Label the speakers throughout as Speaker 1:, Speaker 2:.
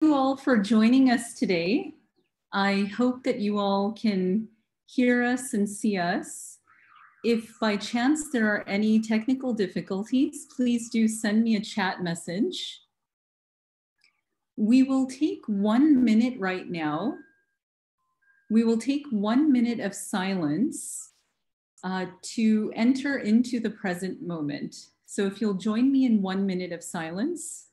Speaker 1: You all for joining us today. I hope that you all can hear us and see us. If by chance there are any technical difficulties, please do send me a chat message. We will take 1 minute right now. We will take 1 minute of silence to enter into the present moment. So if you'll join me in 1 minute of silence.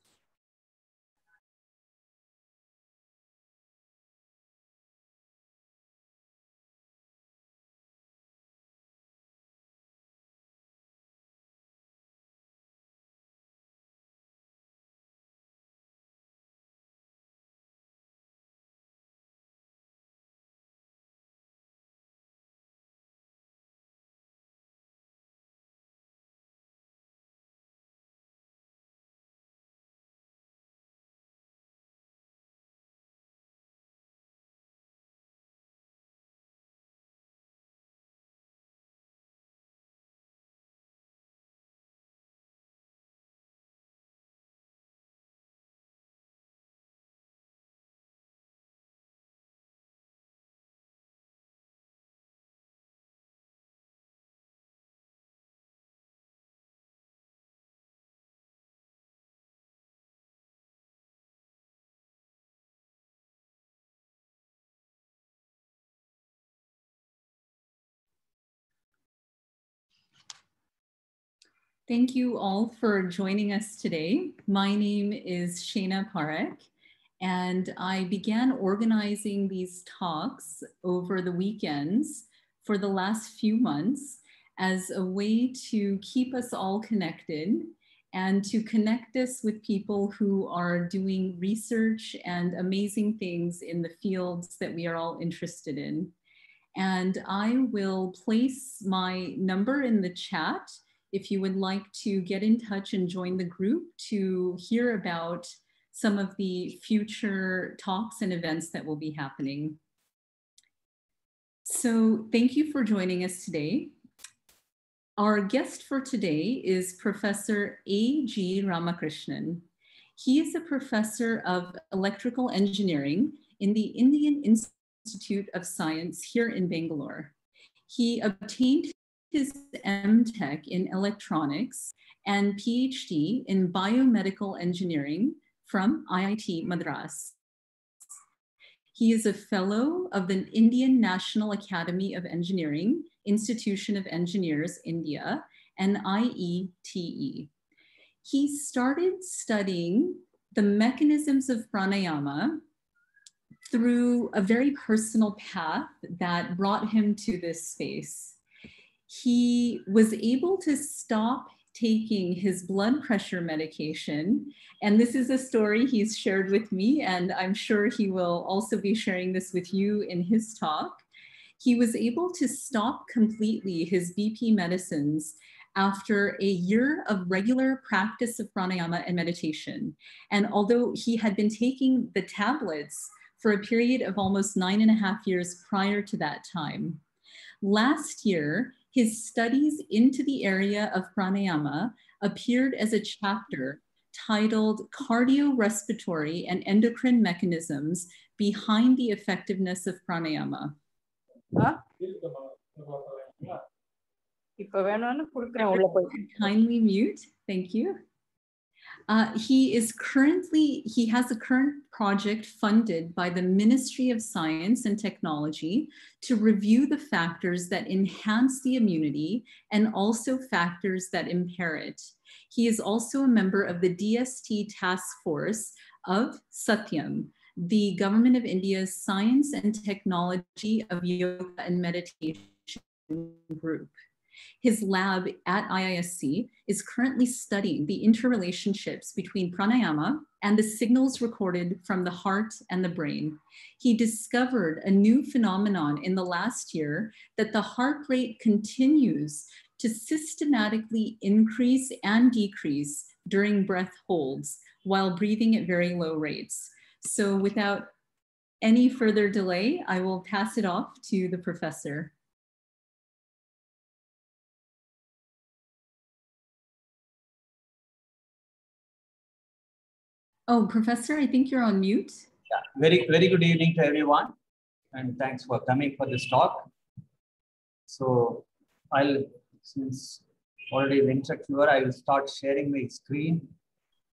Speaker 1: Thank you all for joining us today. My name is Shana Parekh, and I began organizing these talks over the weekends for the last few months as a way to keep us all connected and to connect us with people who are doing research and amazing things in the fields that we are all interested in. And I will place my number in the chat if you would like to get in touch and join the group to hear about some of the future talks and events that will be happening. So thank you for joining us today. Our guest for today is Professor A.G. Ramakrishnan. He is a professor of electrical engineering in the Indian Institute of Science here in Bangalore. He obtained his MTech in electronics and PhD in biomedical engineering from IIT Madras. He is a fellow of the Indian National Academy of Engineering, Institution of Engineers, India, and IETE. He started studying the mechanisms of pranayama through a very personal path that brought him to this space. He was able to stop taking his blood pressure medication. And this is a story he's shared with me, and I'm sure he will also be sharing this with you in his talk. He was able to stop completely his BP medicines after a year of regular practice of pranayama and meditation. And although he had been taking the tablets for a period of almost 9.5 years prior to that time, last year, his studies into the area of pranayama appeared as a chapter titled Cardiorespiratory and Endocrine Mechanisms Behind the Effectiveness of Pranayama. Kindly mute, thank you. He has a current project funded by the Ministry of Science and Technology to review the factors that enhance the immunity and also factors that impair it. He is also a member of the DST task force of Satyam, the Government of India's Science and Technology of Yoga and Meditation group. His lab at IISc is currently studying the interrelationships between pranayama and the signals recorded from the heart and the brain. He discovered a new phenomenon in the last year that the heart rate continues to systematically increase and decrease during breath holds while breathing at very low rates. So without any further delay, I will pass it off to the professor. Oh, Professor, I think you're on mute.
Speaker 2: Yeah, very good evening to everyone, and thanks for coming for this talk. So since already the instruction were, I will start sharing my screen,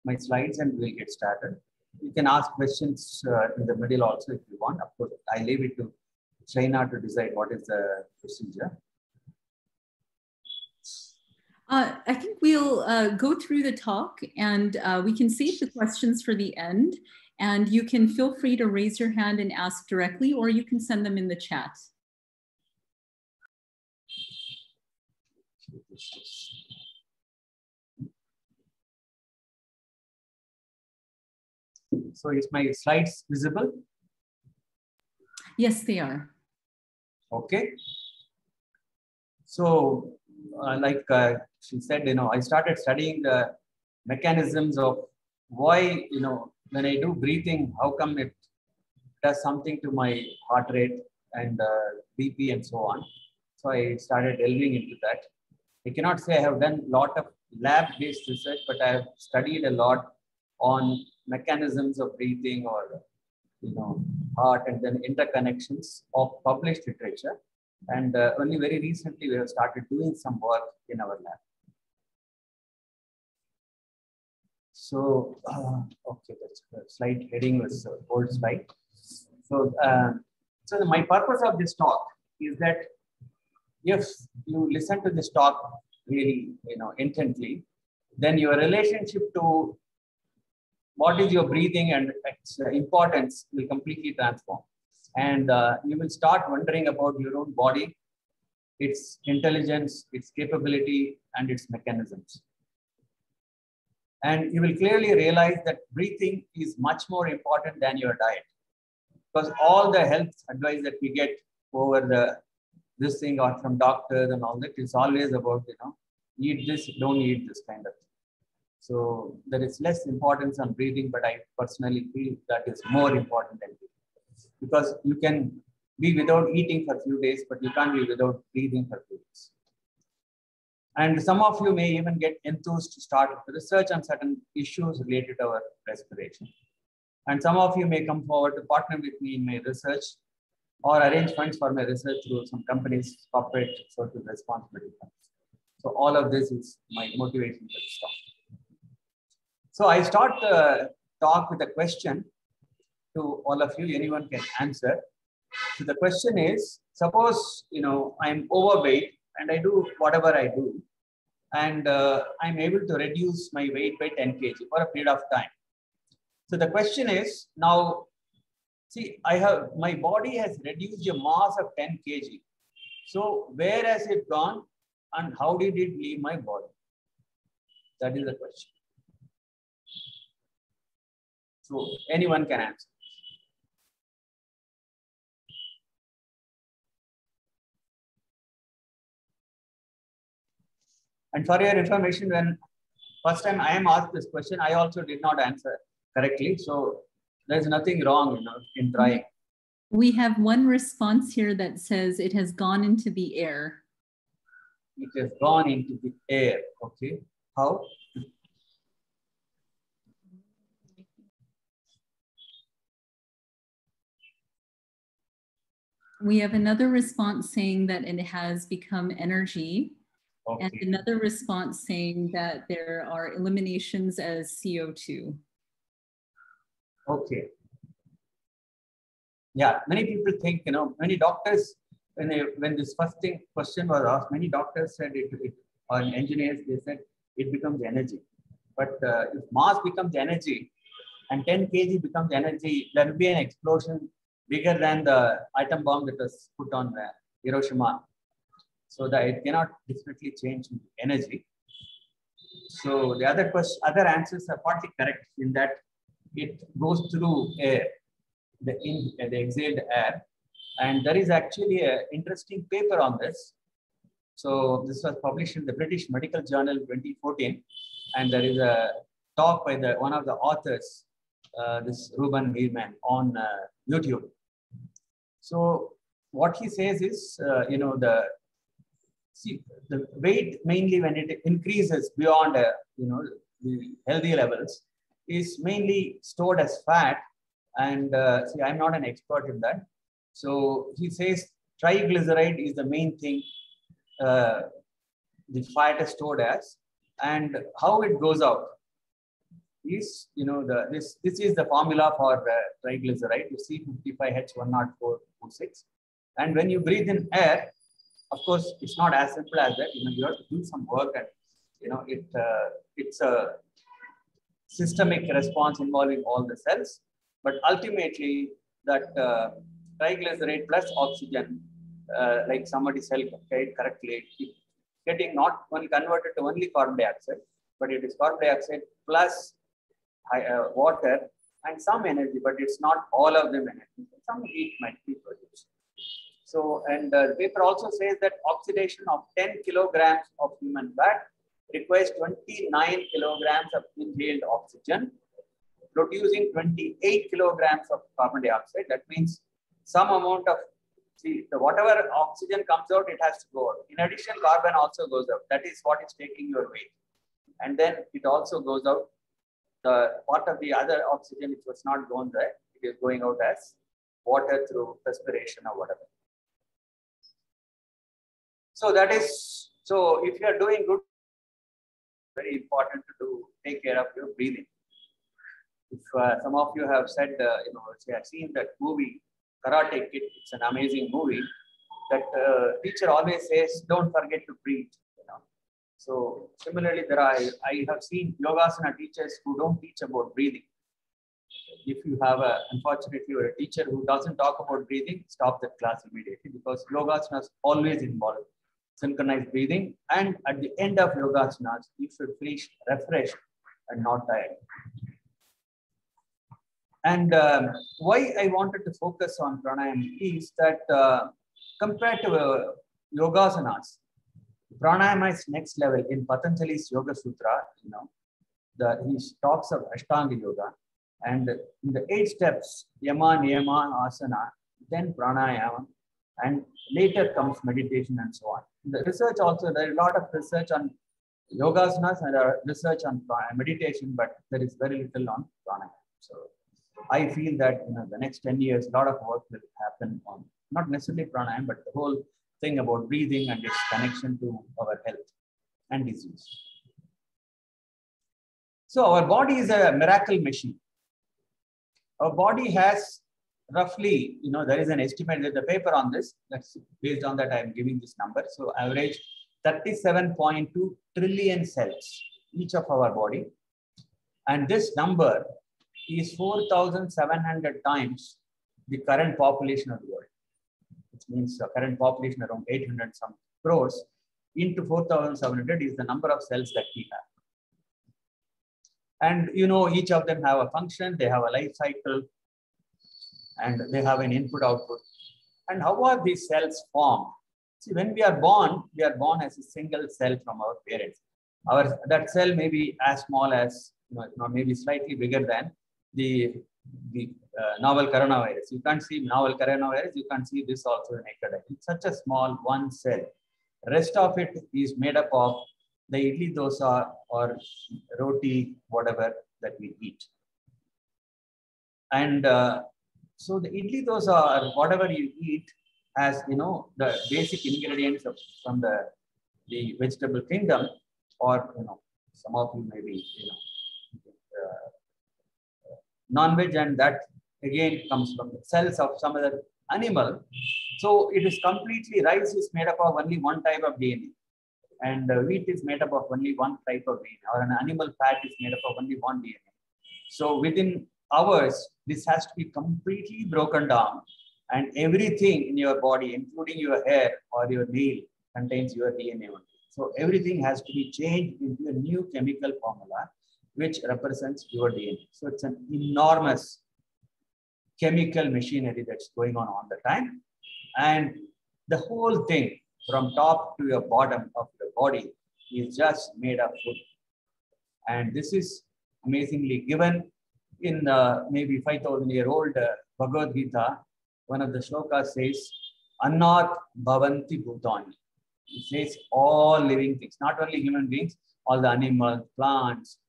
Speaker 2: my slides, and we'll get started. You can ask questions in the middle also if you want. Of course, I leave it to Shaina to decide what is the procedure.
Speaker 1: I think we'll go through the talk, and we can save the questions for the end. And you can feel free to raise your hand and ask directly, or you can send them in the chat.
Speaker 2: So is my slides visible?
Speaker 1: Yes, they are.
Speaker 2: Okay. So like she said, I started studying the mechanisms of why, when I do breathing, how come it does something to my heart rate and BP and so on. So I started delving into that. I cannot say I have done a lot of lab-based research, but I have studied a lot on mechanisms of breathing or, heart and then interconnections of published literature. And only very recently, we have started doing some work in our lab. So, okay, that's the slide heading was old slide. So, so my purpose of this talk is that if you listen to this talk really, intently, then your relationship to what is your breathing and its importance will completely transform. And you will start wondering about your own body, its intelligence, its capability, and its mechanisms. And you will clearly realize that breathing is much more important than your diet. Because all the health advice that we get over this thing or from doctors and all that is always about, eat this, don't eat this kind of thing. So there is less importance on breathing, but I personally feel that is more important than breathing. Because you can be without eating for a few days, but you can't be without breathing for 2 days. And some of you may even get enthused to start research on certain issues related to our respiration. And some of you may come forward to partner with me in my research or arrange funds for my research through some companies, corporate social responsibility funds. So all of this is my motivation for this talk. So I start the talk with a question to all of you, anyone can answer. So the question is, suppose, I'm overweight and I do whatever I do, and I'm able to reduce my weight by 10 kg for a period of time. So the question is now, see, my body has reduced a mass of 10 kg. So where has it gone and how did it leave my body? That is the question. So anyone can answer. And for your information, when first time I am asked this question, I also did not answer correctly. So there's nothing wrong, in trying.
Speaker 1: We have one response here that says it has gone into the air.
Speaker 2: It has gone into the air. Okay. How?
Speaker 1: We have another response saying that it has become energy. Okay. And another response saying that there are eliminations as CO2.
Speaker 2: Okay. Yeah, many people think, many doctors, when this question was asked, many doctors said or engineers, they said it becomes energy. But if mass becomes energy and 10 kg becomes energy, there will be an explosion bigger than the atom bomb that was put on Hiroshima. So that it cannot definitely change energy. So the other answers are partly correct in that it goes through air, the exhaled air. And there is actually an interesting paper on this. So this was published in the British Medical Journal 2014. And there is a talk by one of the authors, this Ruben Meerman, on YouTube. So what he says is, the weight mainly when it increases beyond, the healthy levels, is mainly stored as fat. And see, I'm not an expert in that. So he says triglyceride is the main thing the fat is stored as, and how it goes out is, this is the formula for triglyceride, C55H10426. And when you breathe in air, of course, it's not as simple as that. You have to do some work, and it's a systemic response involving all the cells. But ultimately, that triglyceride plus oxygen, like somebody said correctly, getting not only converted to only carbon dioxide, but it is carbon dioxide plus water and some energy, but it's not all of them energy. Some heat might be produced. So, and the paper also says that oxidation of 10 kilograms of human fat requires 29 kilograms of inhaled oxygen, producing 28 kilograms of carbon dioxide. That means some amount of, whatever oxygen comes out, it has to go out. In addition, carbon also goes out. That is what is taking your weight. And then it also goes out. The part of the other oxygen which was not going there, it is going out as water through respiration or whatever. So that is, so if you are doing good, very important to take care of your breathing. If some of you have said, say I've seen that movie, Karate Kid, it's an amazing movie. That teacher always says, don't forget to breathe. So similarly, I have seen Yogasana teachers who don't teach about breathing. If you have unfortunately, you're a teacher who doesn't talk about breathing, stop that class immediately, because Yogasanas always involve synchronized breathing. And at the end of Yogasanas, you should feel refreshed and not tired. And why I wanted to focus on pranayama is that compared to Yogasanas, pranayama is next level. In Patanjali's Yoga Sutra, he talks of Ashtanga Yoga, and in the 8 steps, Yama, Niyama, Asana, then pranayama, and later comes meditation and so on. The research also, there is a lot of research on Yogasanas and research on meditation, but there is very little on pranayama. So I feel that the next 10 years, a lot of work will happen on not necessarily pranayama, but the whole thing about breathing and its connection to our health and disease. So our body is a miracle machine. Our body has roughly, there is an estimate, there's a paper on this, that's based on that I'm giving this number. So average 37.2 trillion cells, each of our body. And this number is 4,700 times the current population of the world. Which means the current population around 800 some crores into 4,700 is the number of cells that we have. And each of them have a function, they have a life cycle, and they have an input output. And how are these cells formed? See, when we are born as a single cell from our parents. That cell may be as small as, maybe slightly bigger than the novel coronavirus. You can't see novel coronavirus, you can't see this also naked eye. It's such a small one cell. Rest of it is made up of the idli dosa or roti, whatever that we eat. And so the idli dosa or whatever you eat has, the basic ingredients from the vegetable kingdom, or, some of you may be, non-veg, and that again comes from the cells of some other animal. So it is completely, rice is made up of only one type of DNA, and wheat is made up of only one type of DNA, or an animal fat is made up of only one DNA. So within hours, this has to be completely broken down, and everything in your body, including your hair or your nail, contains your DNA only. So everything has to be changed into a new chemical formula, which represents your DNA. So it's an enormous chemical machinery that's going on all the time. And the whole thing from top to your bottom of your body is just made of food. And this is amazingly given in maybe 5,000-year-old Bhagavad Gita. One of the shlokas says, Annat Bhavanti Bhutani. It says all living things, not only human beings, all the animals, plants,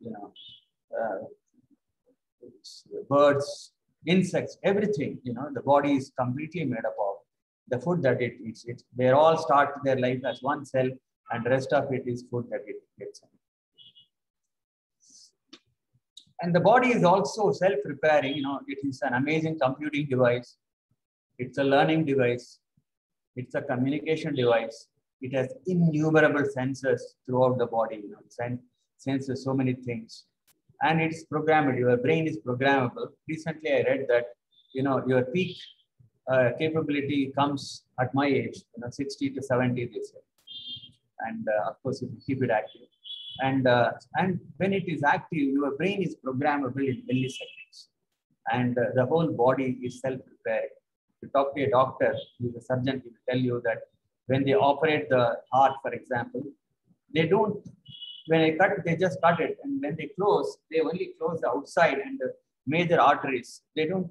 Speaker 2: birds, insects, everything, the body is completely made up of the food that it eats. They all start their life as one cell, and the rest of it is food that it gets. And the body is also self-repairing. It is an amazing computing device. It's a learning device. It's a communication device. It has innumerable sensors throughout the body. It senses so many things. And it's programmable. Your brain is programmable. Recently, I read that, your peak capability comes at my age, 60 to 70, they say. And of course, if you keep it active. And when it is active, your brain is programmable in milliseconds. And the whole body is self-repairing. You talk to a doctor, who is a surgeon, he will tell you that when they operate the heart, for example, when they cut, they just cut it. And when they close, they only close the outside and the major arteries. They don't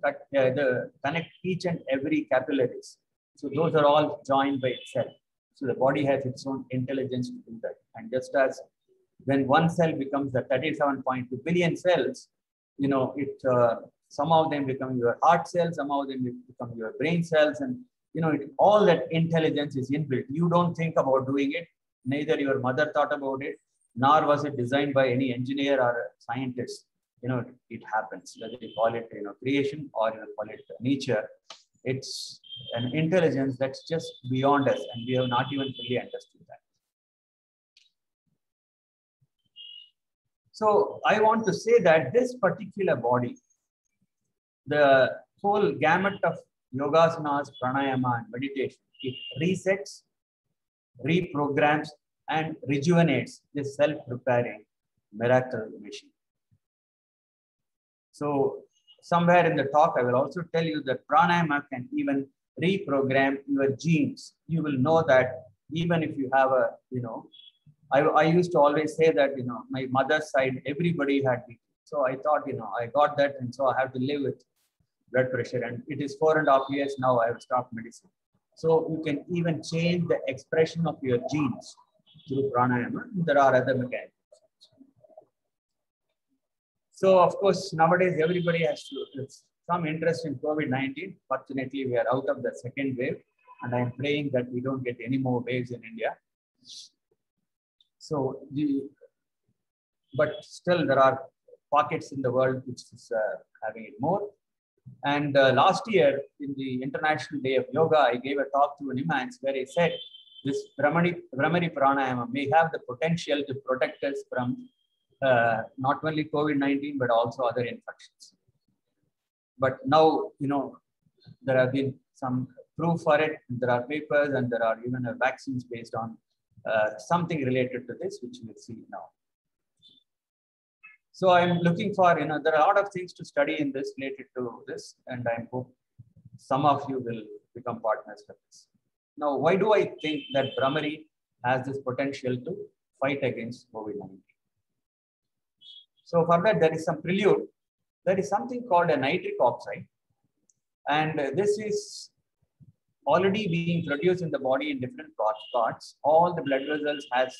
Speaker 2: connect each and every capillaries. So those are all joined by itself. So the body has its own intelligence to do that. And just as when one cell becomes the 37.2 billion cells, some of them become your heart cells, some of them become your brain cells, and all that intelligence is inbuilt. You don't think about doing it. Neither your mother thought about it, nor was it designed by any engineer or scientist. It happens, whether you call it creation or you call it nature. It's an intelligence that's just beyond us, and we have not even fully understood that. So I want to say that this particular body, the whole gamut of yogasanas, pranayama, and meditation, it resets, reprograms, and rejuvenates this self-repairing miracle machine. So somewhere in the talk, I will also tell you that pranayama can even reprogram your genes. You will know that even if you have I used to always say that, my mother's side, everybody had BP. So I thought, I got that, and so I have to live with blood pressure. And it is 4.5 years now I have stopped medicine. So you can even change the expression of your genes through pranayama. There are other mechanisms. So of course, nowadays everybody has some interest in COVID-19. Fortunately, we are out of the second wave, and I am praying that we don't get any more waves in India. So, but still there are pockets in the world which is having it more. And last year, in the International Day of Yoga, I gave a talk to Nimans where I said this Brahmari Pranayama may have the potential to protect us from not only COVID-19, but also other infections. But now, there have been some proof for it. There are papers, and there are even vaccines based on something related to this, which we'll see now. So I'm looking for, there are a lot of things to study in this related to this, and I hope some of you will become partners for this. Now, why do I think that Brahmari has this potential to fight against COVID-19? So for that, there is some prelude. There is something called a nitric oxide, and this is already being produced in the body in different parts. All the blood vessels has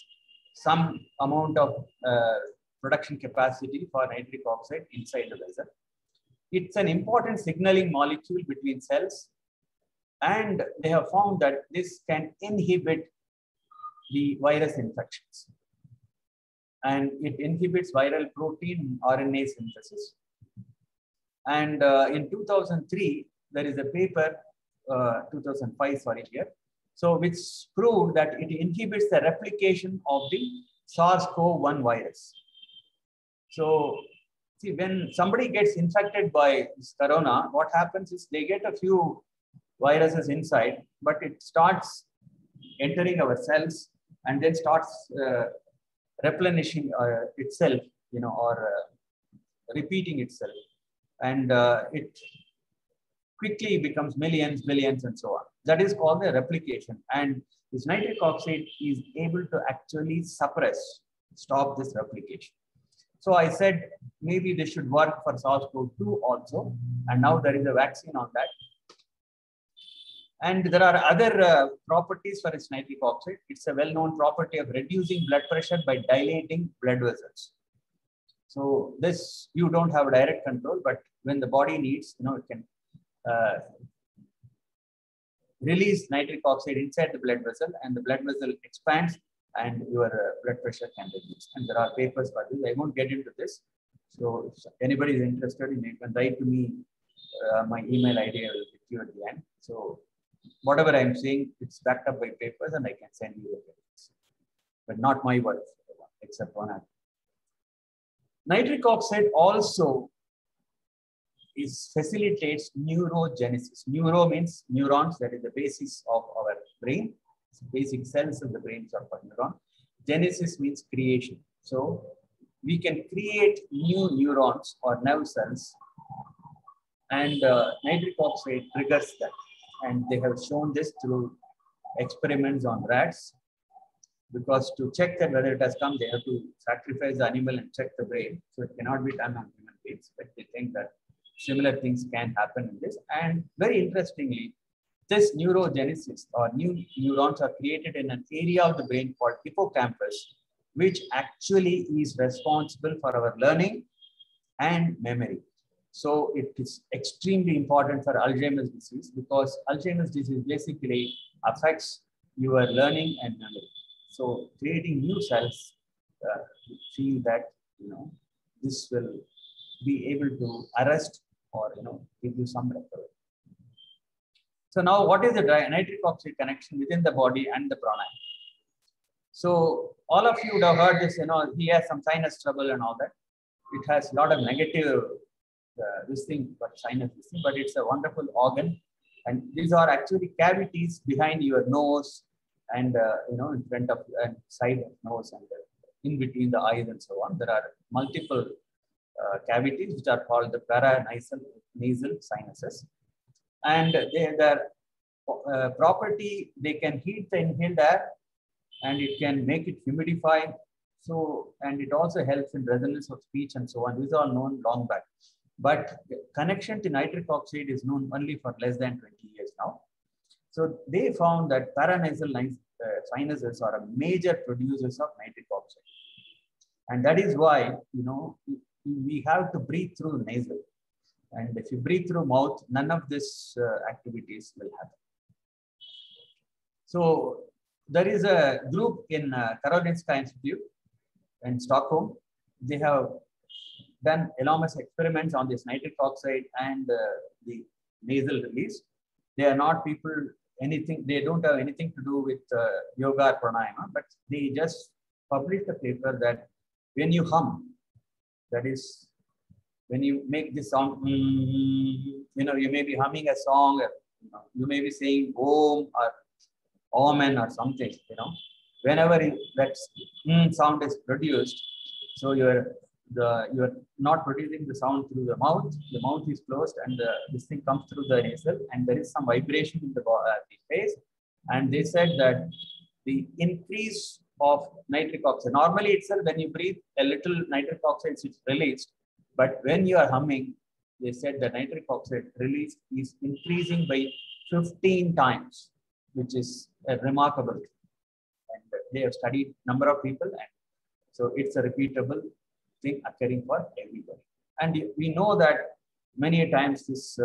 Speaker 2: some amount of production capacity for nitric oxide inside the vessel. It's an important signaling molecule between cells, and they have found that this can inhibit the virus infections. And it inhibits viral protein RNA synthesis. And in 2003, there is a paper 2005, sorry, here. So which proved that it inhibits the replication of the SARS-CoV-1 virus. So see, when somebody gets infected by this corona, what happens is they get a few viruses inside, but it starts entering our cells and then starts replenishing itself, or repeating itself. And it quickly becomes millions, billions, and so on. That is called the replication. And this nitric oxide is able to actually stop this replication. So I said, maybe they should work for SARS-CoV-2 also. And now there is a vaccine on that. And there are other properties for its nitric oxide. It's a well-known property of reducing blood pressure by dilating blood vessels. So this, you don't have direct control, but when the body needs, it can release nitric oxide inside the blood vessel, and the blood vessel expands and your blood pressure can reduce. And there are papers for this. I won't get into this. So if anybody is interested, you can write to me. My email ID I will give you at the end. So whatever I'm saying, it's backed up by papers and I can send you the papers. But not my words, except one. Nitric oxide also facilitates neurogenesis. Neuro means neurons, that is the basis of our brain. So basic cells of the brain are called neuron. Genesis means creation. So we can create new neurons or nerve cells, and nitric oxide triggers that. And they have shown this through experiments on rats, because to check that whether it has come, they have to sacrifice the animal and check the brain. So it cannot be done on human beings, but they think that similar things can happen in this. And very interestingly, this neurogenesis or new neurons are created in an area of the brain called hippocampus, which actually is responsible for our learning and memory. So it is extremely important for Alzheimer's disease, because Alzheimer's disease basically affects your learning and memory. So creating new cells, feel that this will be able to arrest or give you some recovery. So now, what is the nitric oxide connection within the body and the pranayama? So all of you would have heard this. He has some sinus trouble and all that. It has a lot of negative this thing, but sinus this thing, but it's a wonderful organ. And these are actually cavities behind your nose and in front of and side of nose and in between the eyes and so on. There are multiple cavities which are called the paranasal sinuses, and their property, they can heat the inhaled air and it can make it humidify. So, and it also helps in resonance of speech and so on. These are known long back, but the connection to nitric oxide is known only for less than 20 years now. So they found that paranasal sinuses are a major producers of nitric oxide. And that is why, we have to breathe through nasal. And if you breathe through mouth, none of these activities will happen. So there is a group in Karolinska Institute in Stockholm. They have done enormous experiments on this nitric oxide and the nasal release. They are not people, they don't have anything to do with yoga or pranayama, but they just published a paper that when you hum, that is, when you make this sound, you may be humming a song, you may be saying Om or Omen or something, whenever that sound is produced, so you're not producing the sound through the mouth is closed, and this thing comes through the nasal, and there is some vibration in the face. And they said that the increase of nitric oxide, normally itself when you breathe, a little nitric oxide is released, but when you are humming, they said the nitric oxide release is increasing by 15 times, which is remarkable. And they have studied number of people, and so it's a repeatable thing occurring for everybody. And we know that many times this,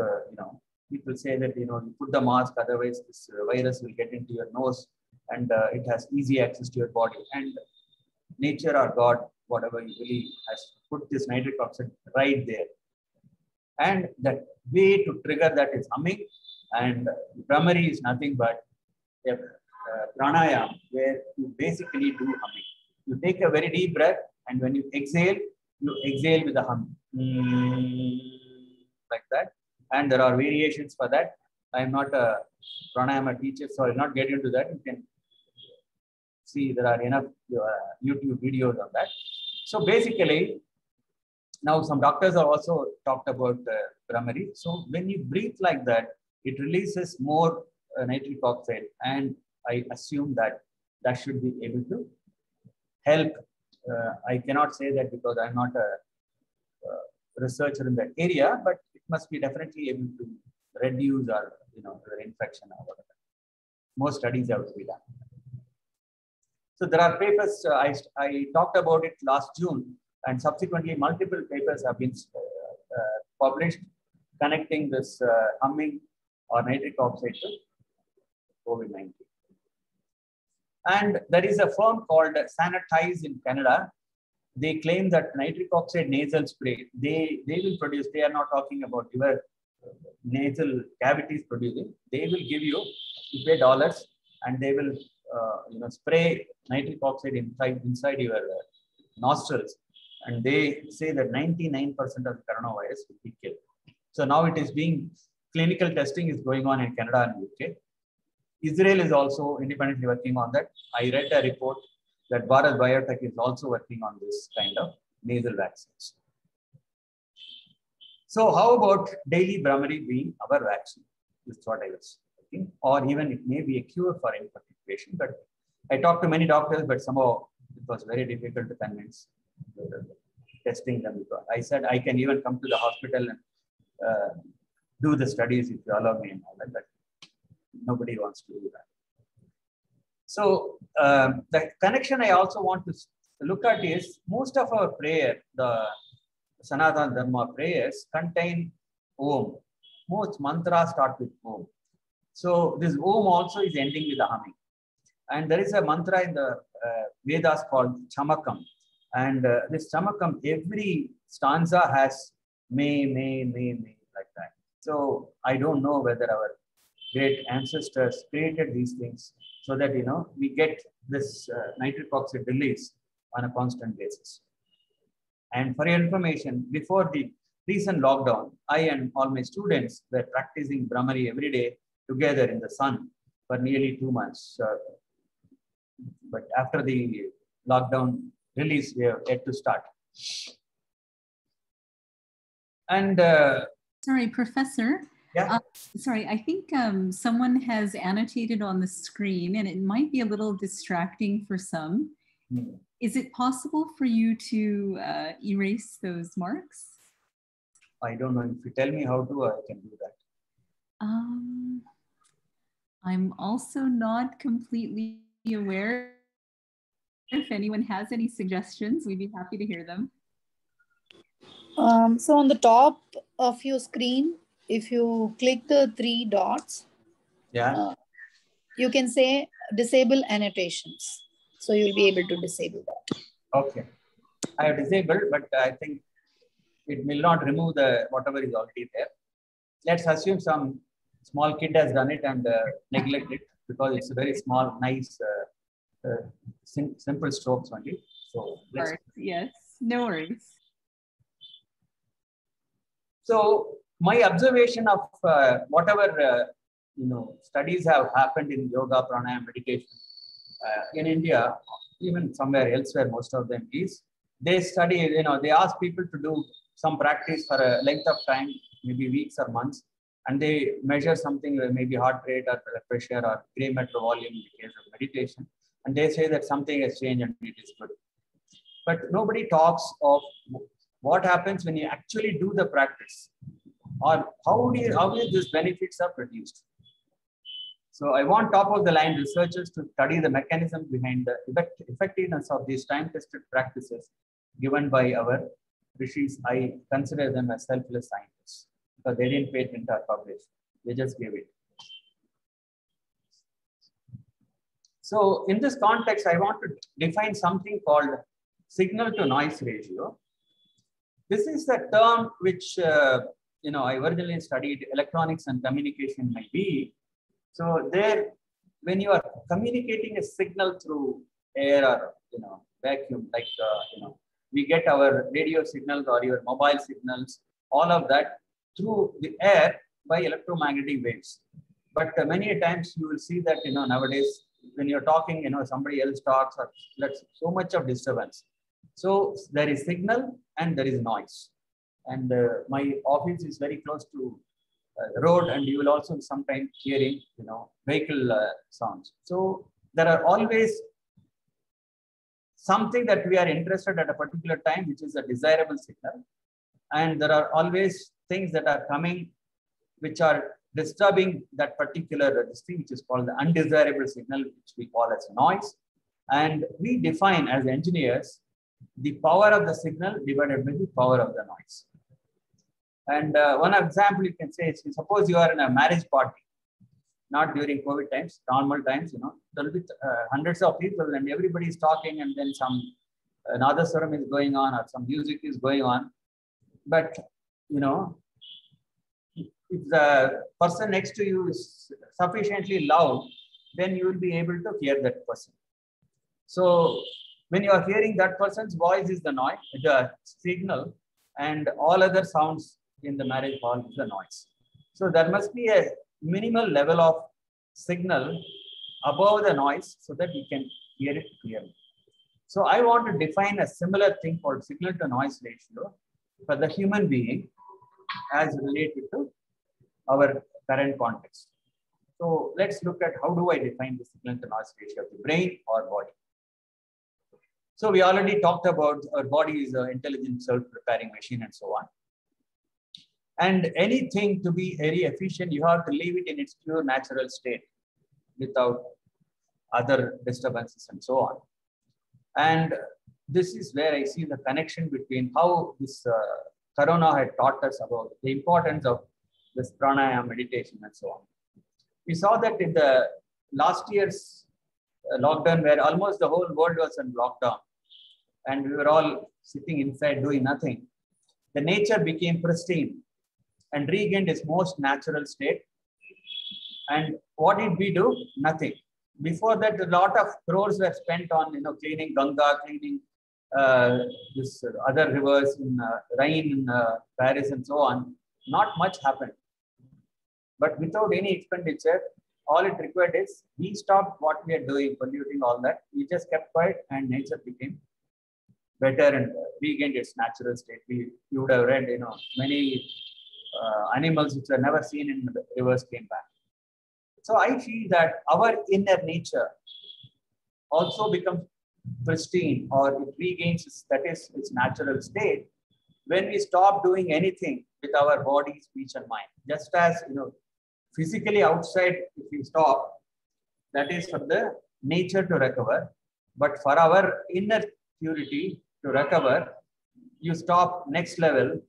Speaker 2: people say that, you put the mask, otherwise this virus will get into your nose, and it has easy access to your body. And nature or God, whatever you believe, has put this nitric oxide right there. And that way to trigger that is humming. And Brahmari is nothing but a pranayama where you basically do humming. You take a very deep breath, and when you exhale with a hum, like that. And there are variations for that. I am not a pranayama teacher, so I will not get into that. You can see there are enough YouTube videos on that. So basically, now some doctors have also talked about Brahmari. So when you breathe like that, it releases more nitric oxide, and I assume that should be able to help. I cannot say that because I'm not a researcher in that area, but it must be definitely able to reduce or the infection or whatever. More studies have to be done. So there are papers, I talked about it last June. And subsequently, multiple papers have been published connecting this humming or nitric oxide to COVID-19. And there is a firm called Sanitize in Canada. They claim that nitric oxide nasal spray, they will produce, they are not talking about your nasal cavities producing, they will give you pay dollars and they will spray nitric oxide inside your nostrils. And they say that 99% of coronavirus will be killed. So now it is being, clinical testing is going on in Canada and UK. Israel is also independently working on that. I read a report that Bharat Biotech is also working on this kind of nasal vaccines. So how about daily Brahmari being our vaccine? This is what I was thinking. Or even it may be a cure for any particular patient. But I talked to many doctors, but somehow it was very difficult to convince testing them. I said, I can even come to the hospital and do the studies if you allow me and all that. But nobody wants to do that. So the connection I also want to look at is most of our prayer, the Sanatana Dharma prayers contain Om. Most mantras start with Om. So this Om also is ending with a humming. And there is a mantra in the Vedas called Chamakam. And this Chamakam, every stanza has may, like that. So I don't know whether our great ancestors created these things so that, we get this nitric oxide release on a constant basis. And for your information, before the recent lockdown, I and all my students were practicing Brahmari every day together in the sun for nearly 2 months. But after the lockdown release, we have yet to start. And
Speaker 1: sorry, Professor.
Speaker 2: Yeah.
Speaker 1: Sorry, I think someone has annotated on the screen and it might be a little distracting for some. Mm. Is it possible for you to erase those marks?
Speaker 2: I don't know. If you tell me how to, I can do that.
Speaker 1: I'm also not completely aware. If anyone has any suggestions, we'd be happy to hear them.
Speaker 3: So on the top of your screen, if you click the 3 dots, you can say disable annotations. So you'll be able to disable that.
Speaker 2: Okay. I have disabled, but I think it will not remove the whatever is already there. Let's assume some small kid has done it and neglect it because it's a very small, nice, simple strokes only. So
Speaker 1: yes, no worries.
Speaker 2: So my observation of whatever studies have happened in yoga, pranayama, meditation in India, even somewhere elsewhere, most of them is they study. They ask people to do some practice for a length of time, maybe weeks or months, and they measure something, maybe heart rate or blood pressure or gray matter volume in the case of meditation, and they say that something has changed and it is good. But nobody talks of what happens when you actually do the practice, or how these benefits are produced. So I want top of the line researchers to study the mechanism behind the effectiveness of these time-tested practices given by our rishis. I consider them as selfless scientists because they didn't patent or publish. They just gave it. So in this context, I want to define something called signal to noise ratio. This is the term which I originally studied electronics and communication might be. So there, when you are communicating a signal through air or vacuum, like we get our radio signals or your mobile signals, all of that through the air by electromagnetic waves. But many times you will see that nowadays when you're talking, somebody else talks, or that's so much of disturbance. So there is signal and there is noise. And my office is very close to the road, and you will also sometimes hearing vehicle sounds. So there are always something that we are interested at a particular time, which is a desirable signal, and there are always things that are coming which are disturbing that particular thing, which is called the undesirable signal, which we call as noise. And we define as engineers the power of the signal divided by the power of the noise. And one example you can say is, suppose you are in a marriage party, not during COVID times, normal times, there will be hundreds of people and everybody is talking, and then another Nadaswaram is going on or some music is going on. But, if the person next to you is sufficiently loud, then you will be able to hear that person. So when you are hearing that person's voice is the noise, the signal, and all other sounds in the marriage hall is the noise. So there must be a minimal level of signal above the noise so that we can hear it clearly. So I want to define a similar thing called signal to noise ratio for the human being as related to our current context. So let's look at how do I define the signal to noise ratio of the brain or body. So we already talked about our body is an intelligent self-repairing machine and so on. And anything to be very efficient, you have to leave it in its pure natural state without other disturbances and so on. And this is where I see the connection between how this Corona had taught us about the importance of this pranayama meditation and so on. We saw that in the last year's lockdown, where almost the whole world was in lockdown and we were all sitting inside doing nothing, the nature became pristine and regained its most natural state. And what did we do? Nothing. Before that, a lot of crores were spent on cleaning Ganga, cleaning this other rivers in Rhine in Paris and so on. Not much happened. But without any expenditure, all it required is we stopped what we are doing, polluting all that. We just kept quiet and nature became better and regained its natural state. You would have read, many animals which were never seen in the rivers came back. So I feel that our inner nature also becomes pristine, or it regains its natural state when we stop doing anything with our body, speech, and mind. Just as physically outside, if we stop, that is for the nature to recover. But for our inner purity to recover, you stop next level.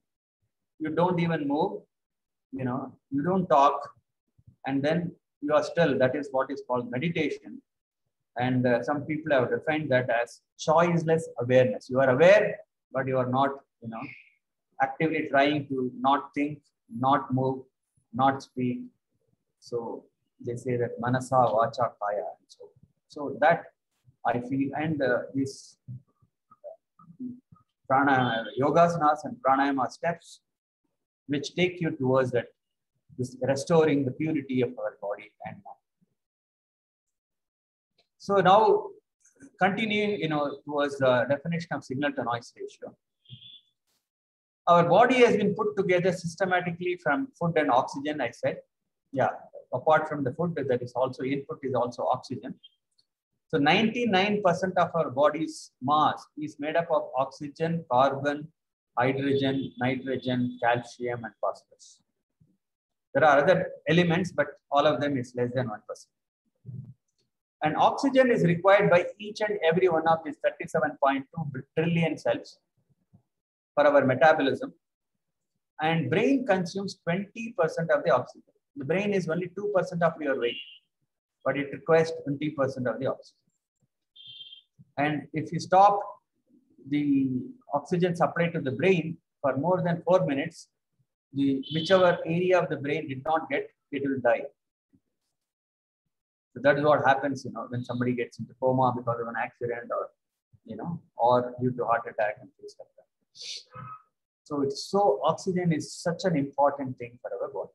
Speaker 2: You don't even move. You don't talk, and then you are still. That is what is called meditation. And some people have defined that as choiceless awareness. You are aware, but you are not, actively trying to not think, not move, not speak. So they say that manasa, vacha, kaya. So that I feel, and these pranayama, yogasanas and pranayama steps, which take you towards that, this restoring the purity of our body and mind. So now, continuing, towards the definition of signal to noise ratio. Our body has been put together systematically from food and oxygen, I said. Yeah, apart from the food, that is also input is also oxygen. So 99% of our body's mass is made up of oxygen, carbon, hydrogen, nitrogen, calcium, and phosphorus. There are other elements, but all of them is less than 1%. And oxygen is required by each and every one of these 37.2 trillion cells for our metabolism. And brain consumes 20% of the oxygen. The brain is only 2% of your weight, but it requires 20% of the oxygen. And if you stop the oxygen supply to the brain for more than 4 minutes, whichever area of the brain did not get, it will die. So that is what happens, when somebody gets into coma because of an accident or due to heart attack and things like that. So oxygen is such an important thing for our body.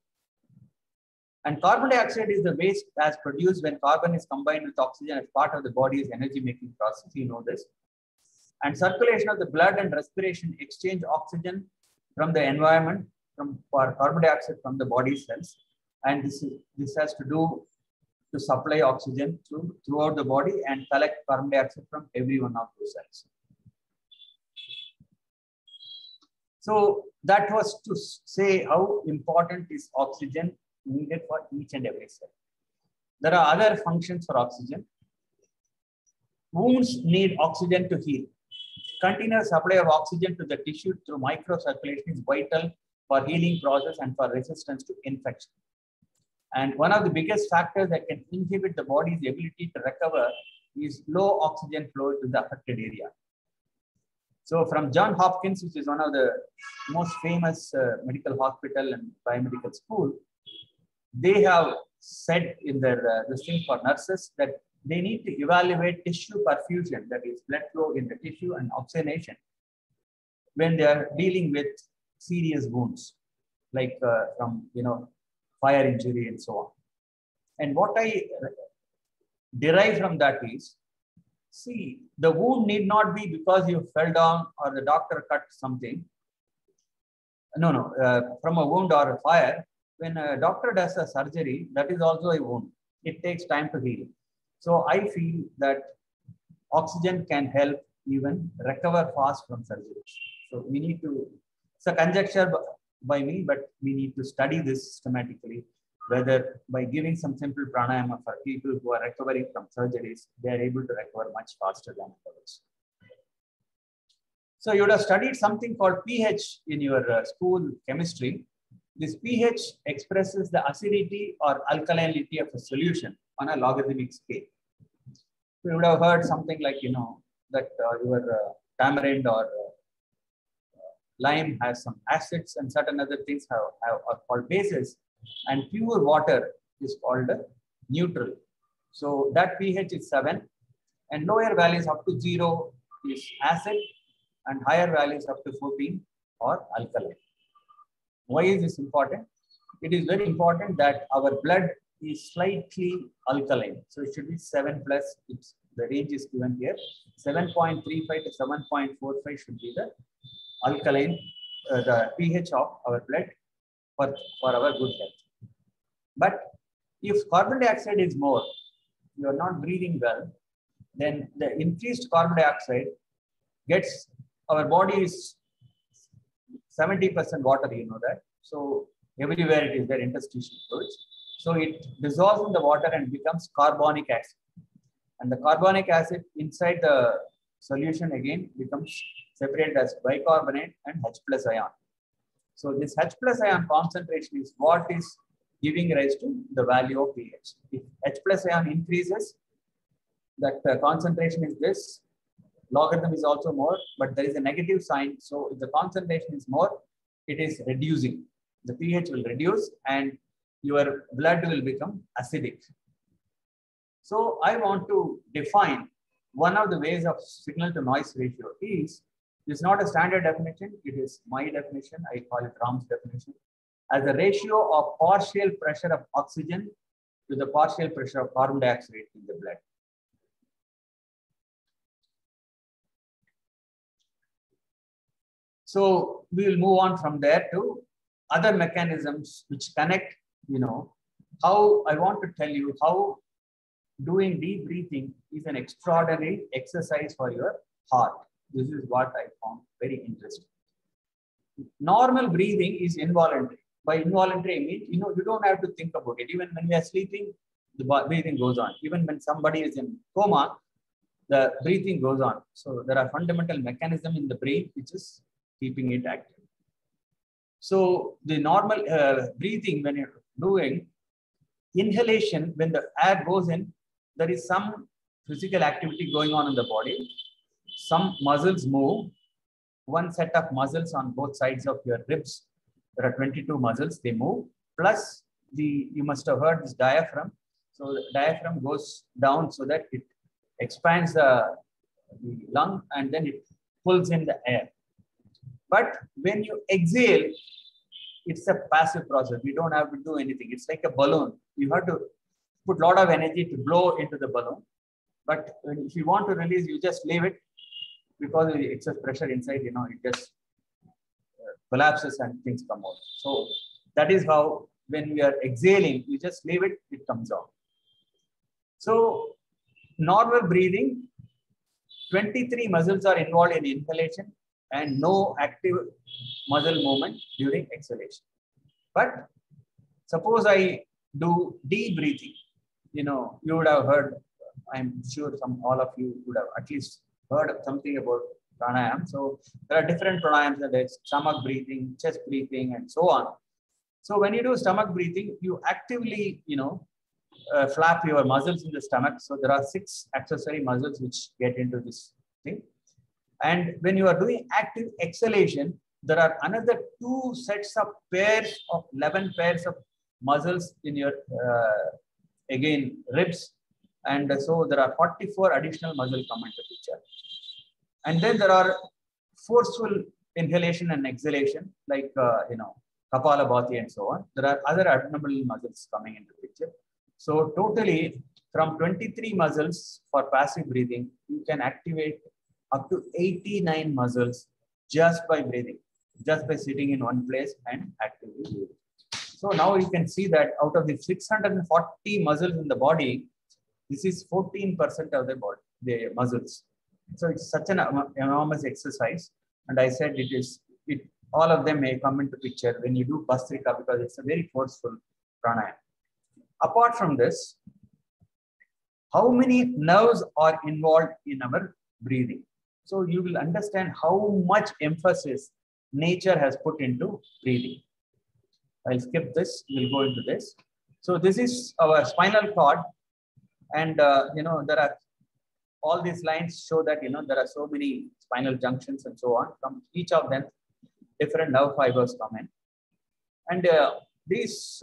Speaker 2: And carbon dioxide is the waste as produced when carbon is combined with oxygen as part of the body's energy making process. You know this. And circulation of the blood and respiration exchange oxygen from the environment for carbon dioxide from the body cells. And this has to do to supply oxygen throughout the body and collect carbon dioxide from every one of those cells. So that was to say how important is oxygen needed for each and every cell. There are other functions for oxygen. Wounds need oxygen to heal. continuous supply of oxygen to the tissue through microcirculation is vital for healing process and for resistance to infection. And one of the biggest factors that can inhibit the body's ability to recover is low oxygen flow to the affected area. So from Johns Hopkins, which is one of the most famous medical hospital and biomedical school, they have said in their this thing for nurses that they need to evaluate tissue perfusion, that is blood flow in the tissue, and oxygenation when they are dealing with serious wounds, like from fire injury and so on. And what I derive from that is, see, the wound need not be because you fell down or the doctor cut something. From a wound or a fire, when a doctor does a surgery, that is also a wound. It takes time to heal. So I feel that oxygen can help even recover fast from surgeries. So we need to, it's a conjecture by me, but we need to study this systematically, whether by giving some simple pranayama for people who are recovering from surgeries, they are able to recover much faster than others. So you would have studied something called pH in your school chemistry. This pH expresses the acidity or alkalinity of a solution on a logarithmic scale. So you would have heard something like, that your tamarind or lime has some acids and certain other things are called bases, and pure water is called neutral. So that pH is 7, and lower values up to 0 is acid, and higher values up to 14 or alkaline. Why is this important? It is very important that our blood is slightly alkaline. So it should be 7+. The range is given here. 7.35 to 7.45 should be the alkaline, the pH of our blood for our good health. But if carbon dioxide is more, you are not breathing well, then the increased carbon dioxide gets, our body is 70% water, you know that. So everywhere it is there, interstitial fluids. So it dissolves in the water and becomes carbonic acid. And the carbonic acid inside the solution again becomes separated as bicarbonate and H+ ion. So this H+ ion concentration is what is giving rise to the value of pH. If H+ ion increases, that concentration is this, logarithm is also more, but there is a negative sign. So if the concentration is more, it is reducing. The pH will reduce and your blood will become acidic. So I want to define one of the ways of signal to noise ratio is, it's not a standard definition, it is my definition, I call it Ram's definition, as the ratio of partial pressure of oxygen to the partial pressure of carbon dioxide in the blood. So we will move on from there to other mechanisms which connect, how I want to tell you how doing deep breathing is an extraordinary exercise for your heart. This is what I found very interesting. Normal breathing is involuntary. By involuntary, I mean, you don't have to think about it. Even when we are sleeping, the breathing goes on. Even when somebody is in coma, the breathing goes on. So there are fundamental mechanisms in the brain which is keeping it active. So the normal breathing, when you're doing inhalation, when the air goes in, there is some physical activity going on in the body. Some muscles move. One set of muscles on both sides of your ribs. There are 22 muscles, they move. Plus, you must have heard this diaphragm. So the diaphragm goes down so that it expands the lung and then it pulls in the air. But when you exhale, it's a passive process. We don't have to do anything. It's like a balloon. You have to put a lot of energy to blow into the balloon. But if you want to release, you just leave it, because of the excess pressure inside, it just collapses and things come out. So that is how, when we are exhaling, you just leave it, it comes out. So normal breathing, 23 muscles are involved in inhalation and no active muscle movement during exhalation. But suppose I do deep breathing, you would have heard, I'm sure all of you would have at least heard of something about pranayam. So there are different pranayams, that is stomach breathing, chest breathing, and so on. So when you do stomach breathing, you actively, flap your muscles in the stomach. So there are 6 accessory muscles which get into this thing. And when you are doing active exhalation, there are another 2 sets of pairs of 11 pairs of muscles in your, again, ribs. And so there are 44 additional muscles come into picture. And then there are forceful inhalation and exhalation, like, Kapalabhati and so on. There are other abdominal muscles coming into picture. So totally from 23 muscles for passive breathing, you can activate up to 89 muscles just by breathing, just by sitting in one place and actively breathing. So now you can see that out of the 640 muscles in the body, this is 14% of the body, the muscles. So it's such an enormous exercise. And I said all of them may come into picture when you do Bhastrika, because it's a very forceful pranayama. Apart from this, how many nerves are involved in our breathing? So you will understand how much emphasis nature has put into breathing. I'll skip this, we'll go into this. So this is our spinal cord. And, there are all these lines show that, there are so many spinal junctions and so on. From each of them, different nerve fibers come in. And these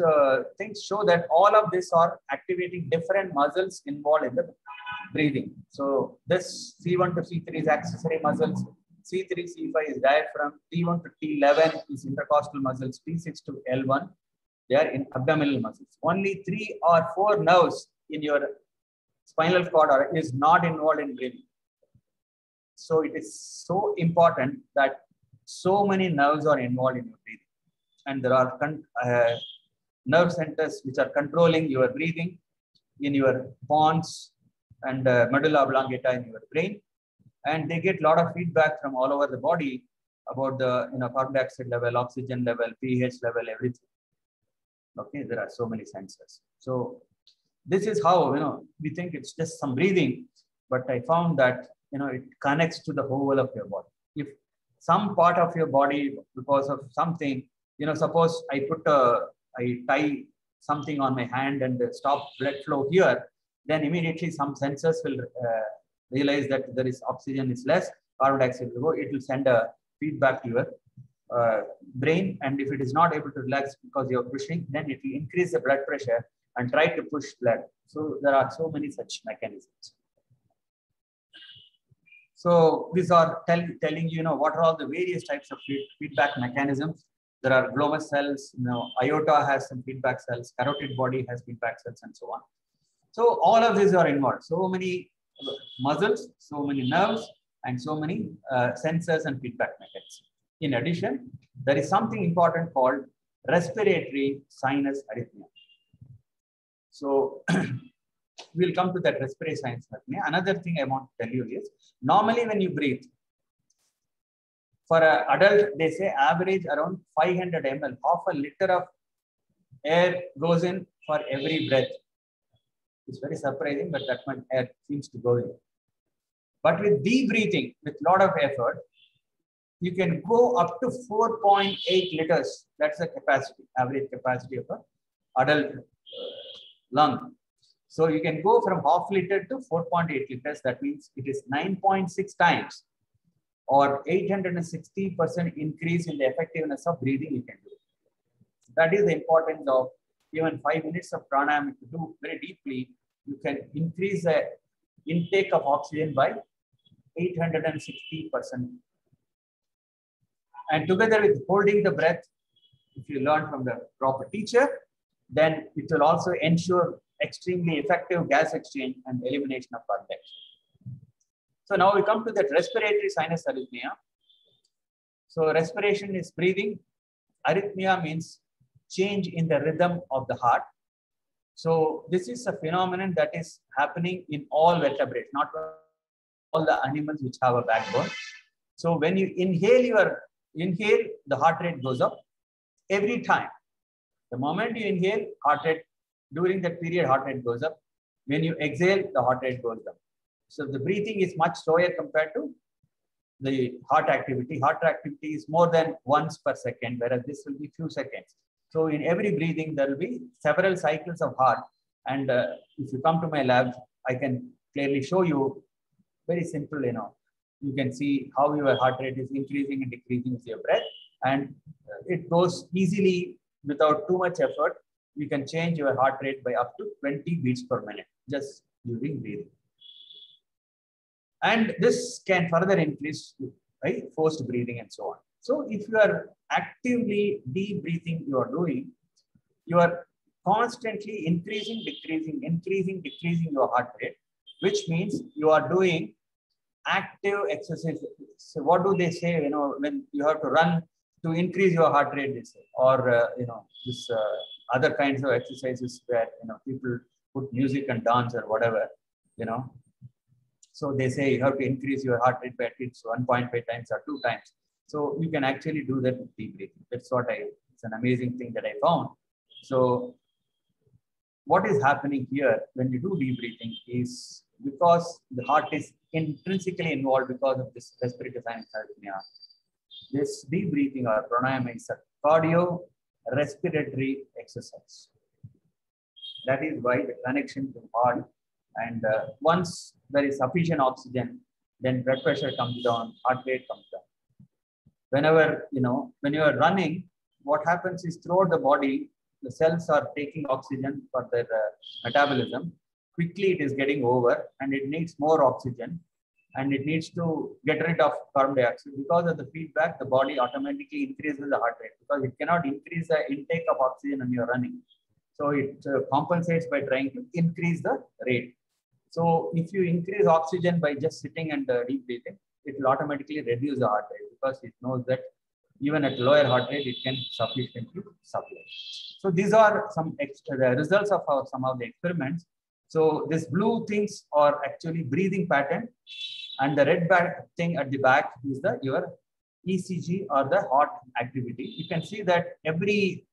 Speaker 2: things show that all of these are activating different muscles involved in the breathing. So this C1 to C3 is accessory muscles. C3, C5 is diaphragm. T1 to T11 is intercostal muscles. T6 to L1, they are in abdominal muscles. Only 3 or 4 nerves in your spinal cord is not involved in breathing. So it is so important that so many nerves are involved in your breathing. And there are nerve centers which are controlling your breathing in your pons and medulla oblongata in your brain. And they get a lot of feedback from all over the body about the carbon dioxide level, oxygen level, pH level, everything. Okay, there are so many sensors. So this is how, we think it's just some breathing, but I found that, it connects to the whole of your body. If some part of your body, because of something, suppose I tie something on my hand and stop blood flow here, then immediately some sensors will realize that there is oxygen is less, carbon dioxide will go, it will send a feedback to your brain. And if it is not able to relax because you're pushing, then it will increase the blood pressure and try to push blood. So there are so many such mechanisms. So these are telling you, what are all the various types of feedback mechanisms. There are glomus cells, aorta has some feedback cells, carotid body has feedback cells, and so on. So all of these are involved. So many muscles, so many nerves, and so many sensors and feedback mechanisms. In addition, there is something important called respiratory sinus arrhythmia. So we'll come to that respiratory sinus arrhythmia. Another thing I want to tell you is, normally when you breathe, for an adult, they say average around 500 ml, half a liter of air goes in for every breath. It's very surprising, but that much air seems to go in. But with deep breathing, with a lot of effort, you can go up to 4.8 liters. That's the capacity, average capacity of an adult lung. So you can go from half liter to 4.8 liters. That means it is 9.6 times or 860% increase in the effectiveness of breathing you can do. That is the importance of even 5 minutes of pranayama. If you do very deeply, you can increase the intake of oxygen by 860%. And together with holding the breath, if you learn from the proper teacher, then it will also ensure extremely effective gas exchange and elimination of carbon dioxide. So now we come to that respiratory sinus arrhythmia. So respiration is breathing. Arrhythmia means change in the rhythm of the heart. So this is a phenomenon that is happening in all vertebrates, not all the animals which have a backbone. So when you inhale, the heart rate goes up every time. The moment you inhale, heart rate, during that period, heart rate goes up. When you exhale, the heart rate goes down. So the breathing is much slower compared to the heart activity. Heart activity is more than once per second, whereas this will be few seconds. So in every breathing, there will be several cycles of heart. And if you come to my lab, I can clearly show you very simple, you can see how your heart rate is increasing and decreasing with your breath. And it goes easily without too much effort. You can change your heart rate by up to 20 beats per minute just during breathing. And this can further increase by forced breathing and so on. So if you are actively deep breathing, you are doing, you are constantly increasing, decreasing your heart rate, which means you are doing active exercise. So what do they say, when you have to run to increase your heart rate, they say, or, this other kinds of exercises where, people put music and dance or whatever, So they say you have to increase your heart rate by at least 1.5 times or 2 times. So you can actually do that with deep breathing. That's what it's an amazing thing that I found. So what is happening here when you do deep breathing is because the heart is intrinsically involved because of this respiratory sinus arrhythmia. This deep breathing or pranayama is a cardio-respiratory exercise. That is why the connection to heart, and once there is sufficient oxygen, then blood pressure comes down, heart rate comes down. Whenever, when you are running, what happens is throughout the body, the cells are taking oxygen for their metabolism. Quickly it is getting over and it needs more oxygen and it needs to get rid of carbon dioxide. Because of the feedback, the body automatically increases the heart rate because it cannot increase the intake of oxygen when you are running. So it compensates by trying to increase the rate. So if you increase oxygen by just sitting and deep breathing, it will automatically reduce the heart rate because it knows that even at lower heart rate, it can sufficiently supply. So these are some the results of some of the experiments. So these blue things are actually breathing pattern, and the red thing at the back is your ECG or the heart activity. You can see that every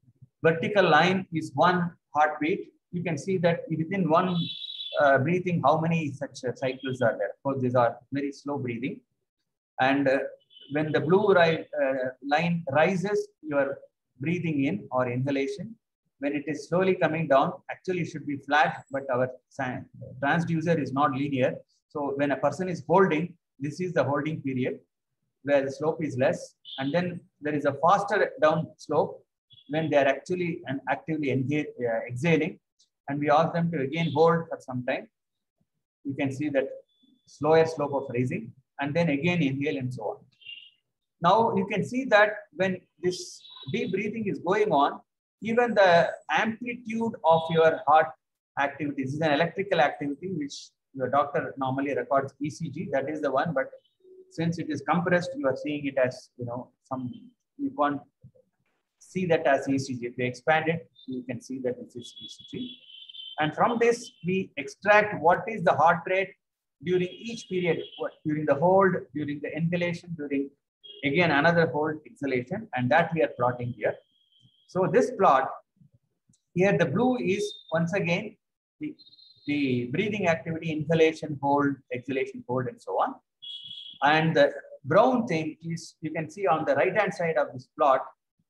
Speaker 2: vertical line is one heartbeat. You can see that within one breathing, how many such cycles are there. Of course, these are very slow breathing. And when the blue line rises, you are breathing in or inhalation. When it is slowly coming down, actually it should be flat, but our transducer is not linear. So when a person is holding, this is the holding period where the slope is less. And then there is a faster down slope when they are actually and actively exhaling. And we ask them to again hold for some time. You can see that slower slope of raising and then again inhale and so on. Now you can see that when this deep breathing is going on, even the amplitude of your heart activity, this is an electrical activity which your doctor normally records ECG, that is the one, but since it is compressed, you are seeing it as, you can't see that as ECG. If you expand it, you can see that this is ECG. And from this, we extract what is the heart rate during each period, during the hold, during the inhalation, during again another hold, exhalation, and that we are plotting here. So this plot here, the blue is once again the breathing activity, inhalation, hold, exhalation, hold, and so on. And the brown thing is, you can see on the right hand side of this plot,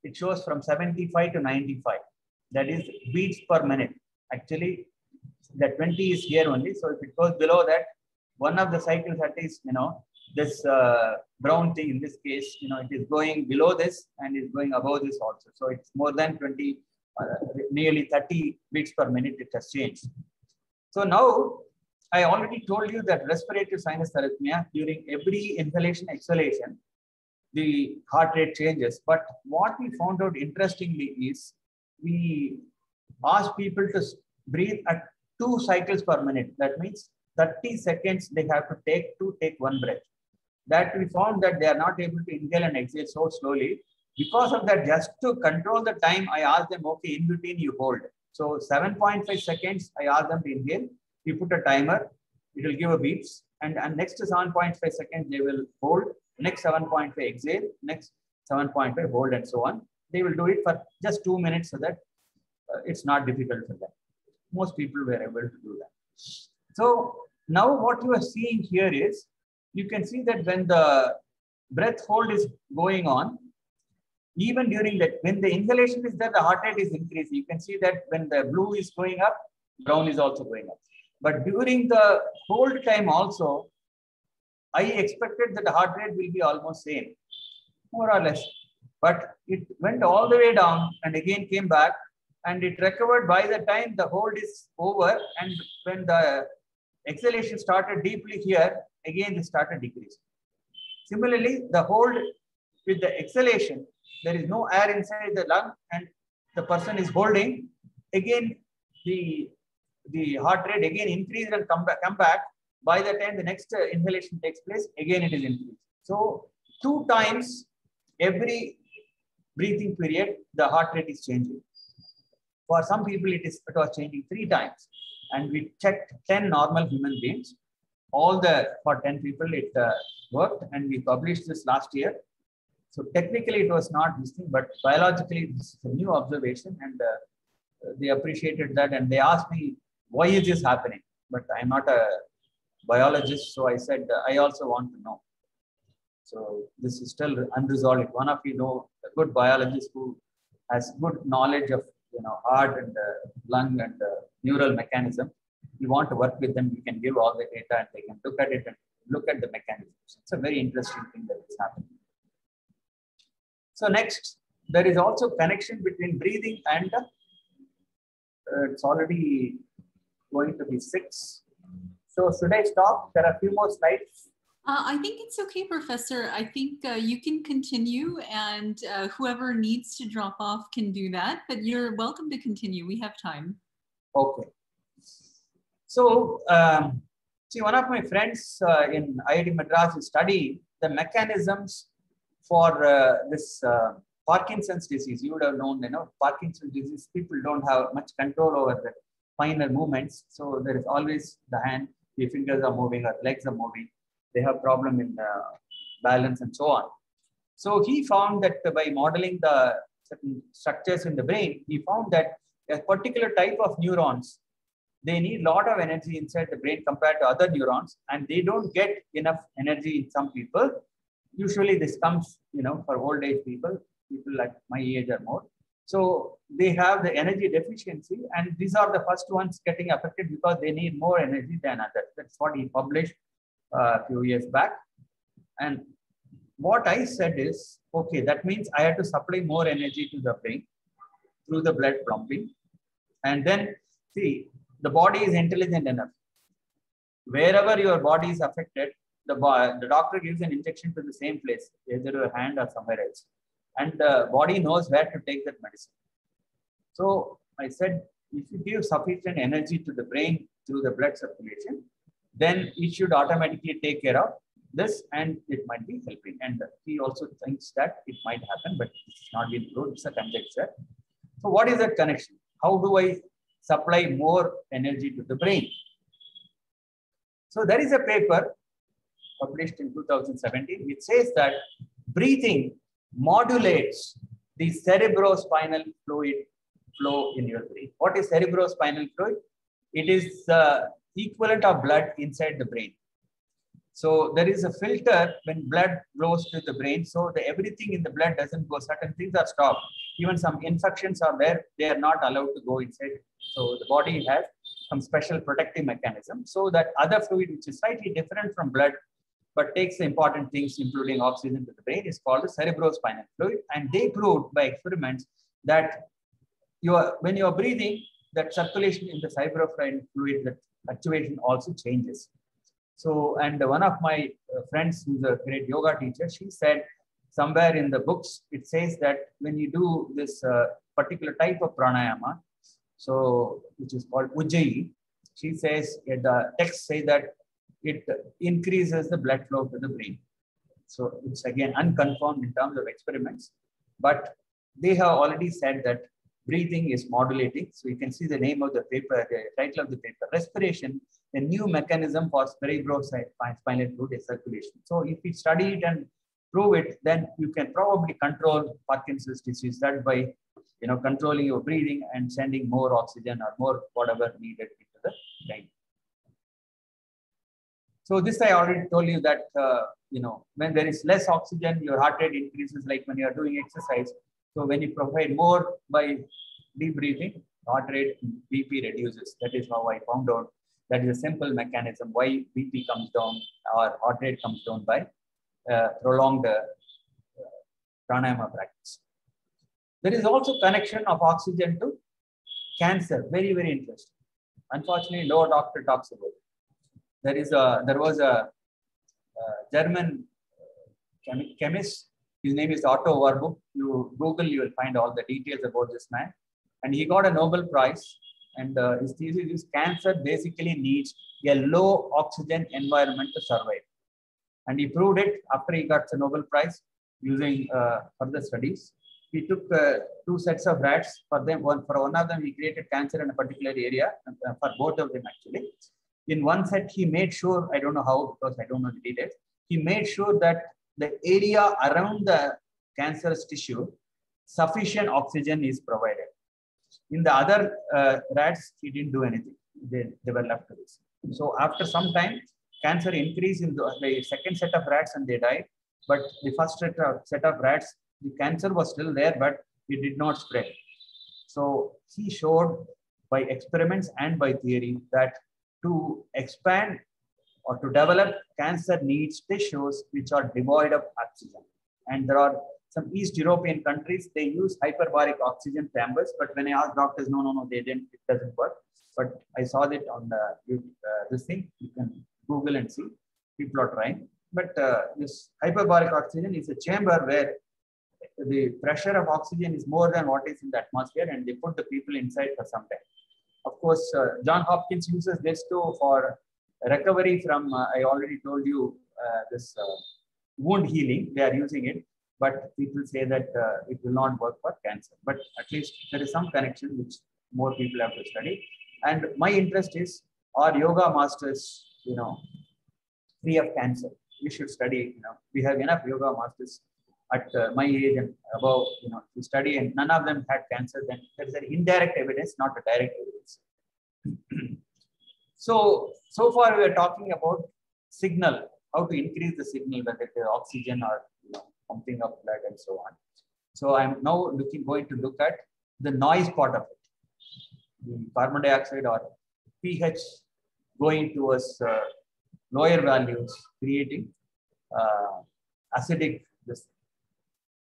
Speaker 2: it shows from 75 to 95. That is beats per minute. Actually, the 20 is here only. So if it goes below that, one of the cycles at least, this brown thing in this case, it is going below this and is going above this also. So it's more than 20, nearly 30 beats per minute, it has changed. So now I already told you that respiratory sinus arrhythmia, during every inhalation, exhalation, the heart rate changes. But what we found out interestingly is we asked people to breathe at 2 cycles per minute. That means 30 seconds they have to take one breath. That we found that they are not able to inhale and exhale so slowly. Because of that, just to control the time, I asked them, okay, in between you hold. So 7.5 seconds, I asked them to inhale. We put a timer, it will give a beeps. And next to 7.5 seconds, they will hold. Next 7.5 exhale, next 7.5 hold, and so on. They will do it for just 2 minutes so that it's not difficult for them. Most people were able to do that. So now what you are seeing here is, you can see that when the breath hold is going on, even during that, when the inhalation is there, the heart rate is increasing. You can see that when the blue is going up, brown is also going up. But during the hold time also, I expected that the heart rate will be almost same, more or less. But it went all the way down and again came back, and it recovered by the time the hold is over. And when the exhalation started deeply here, again it started decreasing. Similarly, the hold with the exhalation, there is no air inside the lung and the person is holding, again the heart rate again increased and come back. By the time the next inhalation takes place, again it is increased. So 2 times every breathing period, the heart rate is changing. For some people, it was changing 3 times. And we checked 10 normal human beings. For 10 people, it worked, and we published this last year. So technically, it was not this thing, but biologically, this is a new observation, and they appreciated that, and they asked me, why is this happening? But I'm not a biologist, so I said, I also want to know. So this is still unresolved. If one of you know a good biologist who has good knowledge of heart and lung and neural mechanism, you want to work with them, you can give all the data and they can look at it and look at the mechanisms. It's a very interesting thing that is happening. So next, there is also connection between breathing and it's already going to be 6. So should I stop? There are a few more slides.
Speaker 1: I think it's okay, Professor. I think you can continue, and whoever needs to drop off can do that, but you're welcome to continue. We have time.
Speaker 2: Okay. So, see, one of my friends in IIT Madras is studying the mechanisms for this Parkinson's disease. You would have known, Parkinson's disease, people don't have much control over the finer movements. So there is always the hand, the fingers are moving, or legs are moving. They have problem in balance and so on. So he found that by modeling the certain structures in the brain, he found that a particular type of neurons, they need a lot of energy inside the brain compared to other neurons, and they don't get enough energy in some people. Usually this comes, for old age people like my age or more. So they have the energy deficiency, and these are the first ones getting affected because they need more energy than others. That's what he published a few years back. And what I said is, okay, that means I have to supply more energy to the brain through the blood pumping. And then see, the body is intelligent enough. Wherever your body is affected, the doctor gives an injection to the same place, either your hand or somewhere else. And the body knows where to take that medicine. So I said, if you give sufficient energy to the brain through the blood circulation, then it should automatically take care of this, and it might be helping. And he also thinks that it might happen, but it's not been proved. It's a conjecture. So what is that connection? How do I supply more energy to the brain? So there is a paper published in 2017 which says that breathing modulates the cerebrospinal fluid flow in your brain. What is cerebrospinal fluid? It is the equivalent of blood inside the brain. So there is a filter when blood flows to the brain. So everything in the blood doesn't go. Certain things are stopped. Even some infections are there. They are not allowed to go inside. So the body has some special protective mechanism. So that other fluid, which is slightly different from blood, but takes the important things, including oxygen to the brain, is called the cerebrospinal fluid. And they proved by experiments that when you are breathing, that circulation in the cerebrospinal fluid, that fluctuation also changes. So, and one of my friends who's a great yoga teacher, she said somewhere in the books, it says that when you do this particular type of pranayama, so which is called Ujjayi, she says, the text say that it increases the blood flow to the brain. So it's again unconfirmed in terms of experiments, but they have already said that breathing is modulating. So you can see the name of the paper, the title of the paper, Respiration, a new mechanism for cerebrospinal fluid circulation. So if we study it and prove it, then you can probably control Parkinson's disease that by controlling your breathing and sending more oxygen or more whatever needed into the brain. So this I already told you that, when there is less oxygen, your heart rate increases like when you are doing exercise. So when you provide more by deep breathing, heart rate, BP reduces. That is how I found out. That is a simple mechanism why BP comes down or heart rate comes down by prolonged pranayama practice. There is also connection of oxygen to cancer. Very, very interesting. Unfortunately, no doctor talks about it. There was a German chemist. His name is Otto Warburg. You Google, you will find all the details about this man. And he got a Nobel Prize. And his thesis is cancer basically needs a low oxygen environment to survive. And he proved it after he got the Nobel Prize using further studies. He took 2 sets of rats. For one of them, he created cancer in a particular area. For both of them, actually. In one set, he made sure, I don't know how, because I don't know the details, he made sure that the area around the cancerous tissue, sufficient oxygen is provided. In the other rats, he didn't do anything. They were left to this. So after some time, cancer increased in the second set of rats and they died. But the first set of rats, the cancer was still there, but it did not spread. So he showed by experiments and by theory that to expand or to develop, cancer needs tissues which are devoid of oxygen. And there are some East European countries, they use hyperbaric oxygen chambers. But when I asked doctors, no, they didn't, it doesn't work. But I saw that on this thing, you can Google and see, people are trying. But this hyperbaric oxygen is a chamber where the pressure of oxygen is more than what is in the atmosphere, and they put the people inside for some time. Of course, John Hopkins uses this too for recovery from, I already told you, this wound healing. They are using it, but people say that it will not work for cancer. But at least there is some connection which more people have to study. And my interest is, are yoga masters, free of cancer? We should study. We have enough yoga masters at my age and above, to study, and none of them had cancer. Then there is an indirect evidence, not a direct evidence. So far we are talking about signal, how to increase the signal, whether it is oxygen or pumping of blood and so on. So I'm now going to look at the noise part of it, the carbon dioxide or pH going towards lower values, creating acidic this.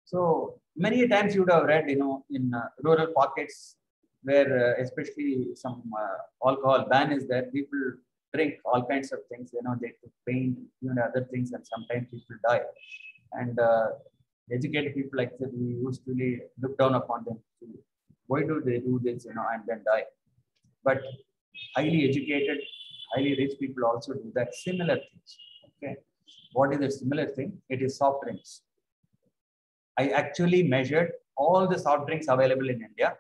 Speaker 2: So many times you would have read, in rural pockets where especially some alcohol ban is there, people drink all kinds of things, they took pain, other things, and sometimes people die. And educated people like that, we usually look down upon them. Why do they do this, and then die? But highly educated, highly rich people also do that similar things. Okay, what is the similar thing? It is soft drinks. I actually measured all the soft drinks available in India.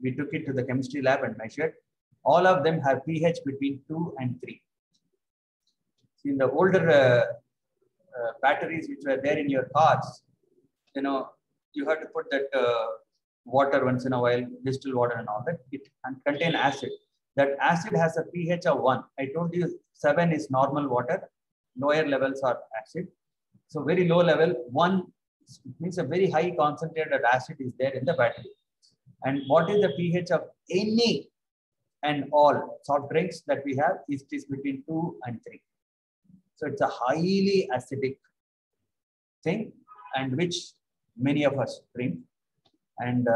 Speaker 2: We took it to the chemistry lab and measured. All of them have pH between 2 and 3. In the older batteries which were there in your cars, you have to put that water once in a while, distilled water and all that. It contains acid. That acid has a pH of 1. I told you 7 is normal water. Lower levels are acid. So very low level, 1 means a very high concentrated acid is there in the battery. And what is the pH of any and all soft drinks that we have? It is between 2 and 3. So it's a highly acidic thing, and which many of us drink. And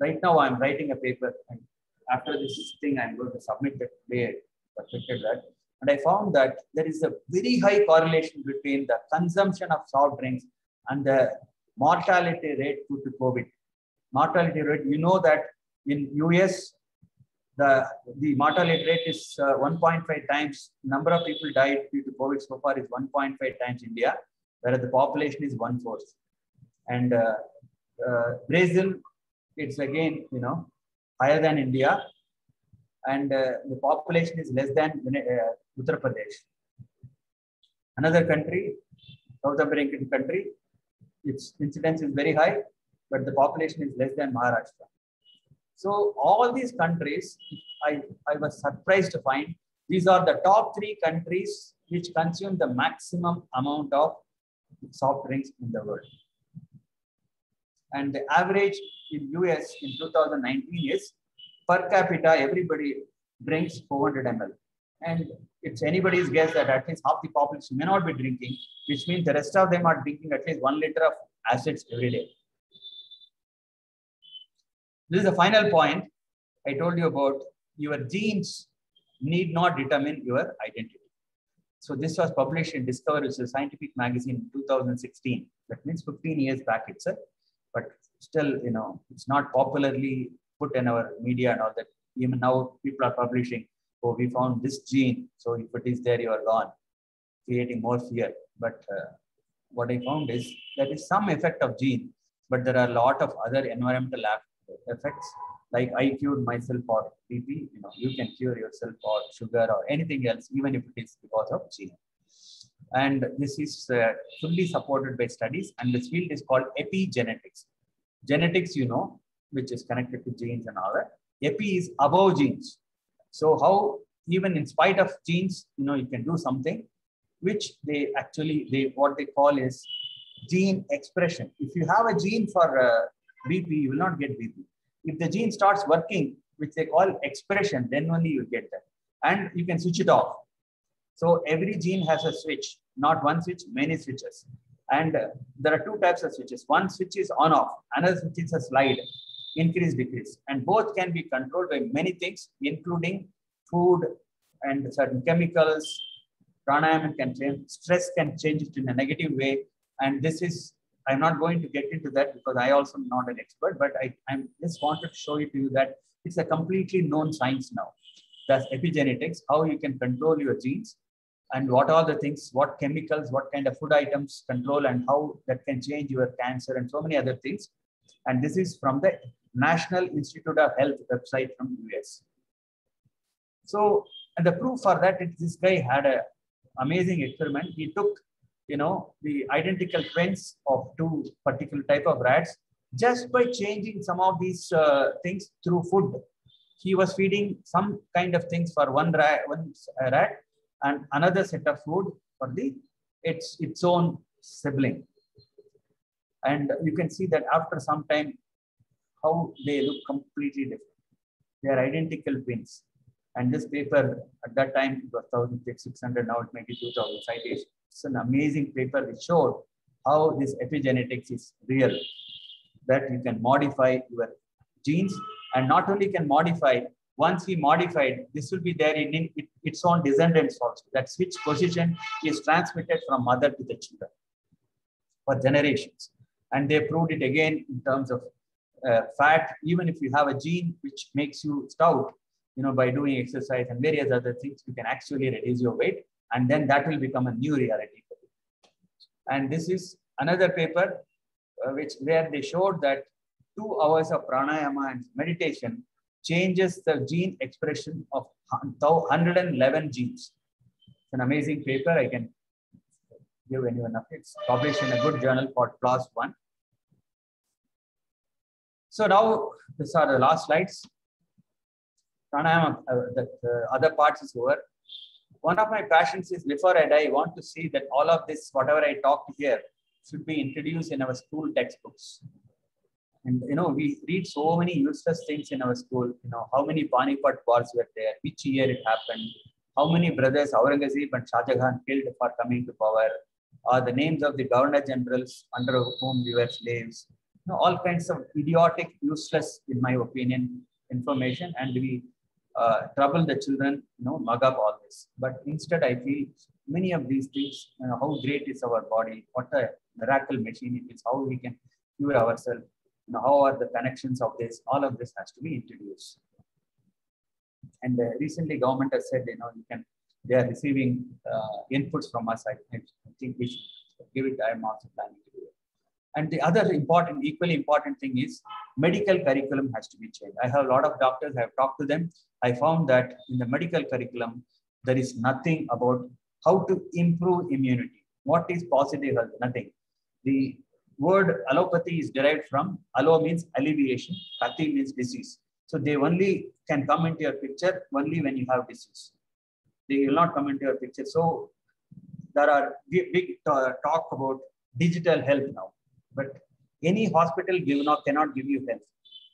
Speaker 2: right now I'm writing a paper, and after this thing I'm going to submit it today. Perfected that. And I found that there is a very high correlation between the consumption of soft drinks and the mortality rate due to COVID. Mortality rate, that in US, the mortality rate is 1.5 times. Number of people died due to COVID so far is 1.5 times India, whereas the population is 1/4. And Brazil, it's again, higher than India. And the population is less than Uttar Pradesh. Another country, South American country, its incidence is very high, but the population is less than Maharashtra. So all these countries, I was surprised to find These are the top 3 countries which consume the maximum amount of soft drinks in the world. And the average in US in 2019 is per capita, everybody drinks 400 ml. And it's anybody's guess that at least half the population may not be drinking, which means the rest of them are drinking at least 1 liter of acids every day. This is the final point I told you about. Your genes need not determine your identity. So this was published in Discover, which is a scientific magazine in 2016. That means 15 years back itself. But still, you know, it's not popularly put in our media and all that. Even now, people are publishing, oh, we found this gene. So if it is there, you are gone, creating more fear. But what I found is there is some effect of gene, but there are a lot of other environmental effects. Like I cured myself for BP, you know, you can cure yourself for sugar or anything else, even if it is because of gene. And this is fully supported by studies. And this field is called epigenetics. Genetics, you know, which is connected to genes and all that. Epi is above genes. So how even in spite of genes, you know, you can do something which they actually, what they call is gene expression. If you have a gene for BP, you will not get BP. If the gene starts working, which they call expression, then only you get that. And you can switch it off. So every gene has a switch, not one switch, many switches. And there are 2 types of switches. One switch is on off, another switch is a slide, increase, decrease. And both can be controlled by many things, including food and certain chemicals. Pranayama can change, stress can change it in a negative way. And this is, I'm not going to get into that because I also am not an expert, but I just wanted to show it to you that it's a completely known science now. That's epigenetics, how you can control your genes and what are the things, what chemicals, what kind of food items control and how that can change your cancer and so many other things. And this is from the National Institute of Health website from US. So, and the proof for that, this guy had an amazing experiment. He took, you know, the identical twins of 2 particular type of rats just by changing some of these things through food. He was feeding some kind of things for one rat and another set of food for its own sibling. And you can see that after some time, how they look completely different. They are identical twins. And this paper at that time it was 1,600, now it may be 2,000 citations. It's an amazing paper which showed how this epigenetics is real, that you can modify your genes and not only can modify, once we modified, this will be there in its own descendants also. That switch position is transmitted from mother to the children for generations. And they proved it again in terms of fat. Even if you have a gene which makes you stout, you know, by doing exercise and various other things, you can actually reduce your weight. And then that will become a new reality. And this is another paper where they showed that 2 hours of pranayama and meditation changes the gene expression of 111 genes. It's an amazing paper. I can give anyone up. It's published in a good journal called PLOS One. So now these are the last slides. Pranayama, the other parts is over. One of my passions is before I die, I want to see that all of this, whatever I talked here, should be introduced in our school textbooks. And, you know, we read so many useless things in our school. You know, how many Panipat wars were there, which year it happened, how many brothers Aurangzeb and Shah Jahan killed for coming to power, or the names of the governor generals under whom we were slaves. You know, all kinds of idiotic, useless, in my opinion, information. And we trouble the children, you know, mug up all this. But instead, I feel many of these things, you know, how great is our body, what a miracle machine it is, how we can cure ourselves, you know, how are the connections of this, all of this has to be introduced. And recently government has said, you know, they are receiving inputs from us. I think we should give it. I am also planning to do it. And the other important, equally important thing is medical curriculum has to be changed. I have a lot of doctors, I have talked to them. I found that in the medical curriculum, there is nothing about how to improve immunity. What is positive health? Nothing. The word allopathy is derived from allo means alleviation, pathi means disease. So they only can come into your picture only when you have disease. they will not come into your picture. So there are big talk about digital health now, but any hospital cannot give you health.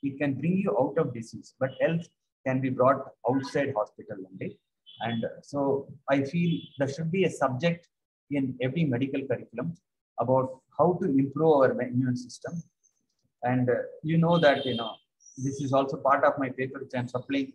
Speaker 2: It can bring you out of disease, but health can be brought outside hospital only. And so I feel there should be a subject in every medical curriculum about how to improve our immune system. And you know that, this is also part of my paper which I'm supplying.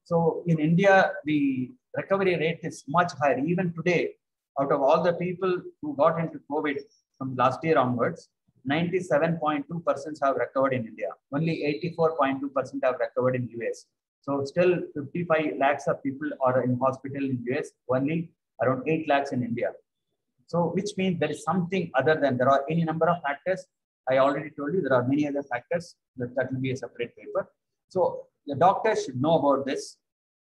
Speaker 2: So in India, the recovery rate is much higher. Even today, out of all the people who got into COVID from last year onwards, 97.2% have recovered in India. Only 84.2% have recovered in US. So still 55 lakhs of people are in hospital in US, only around 8 lakhs in India. So which means there is something other than, there are any number of factors. I already told you there are many other factors that will be a separate paper. So the doctors should know about this.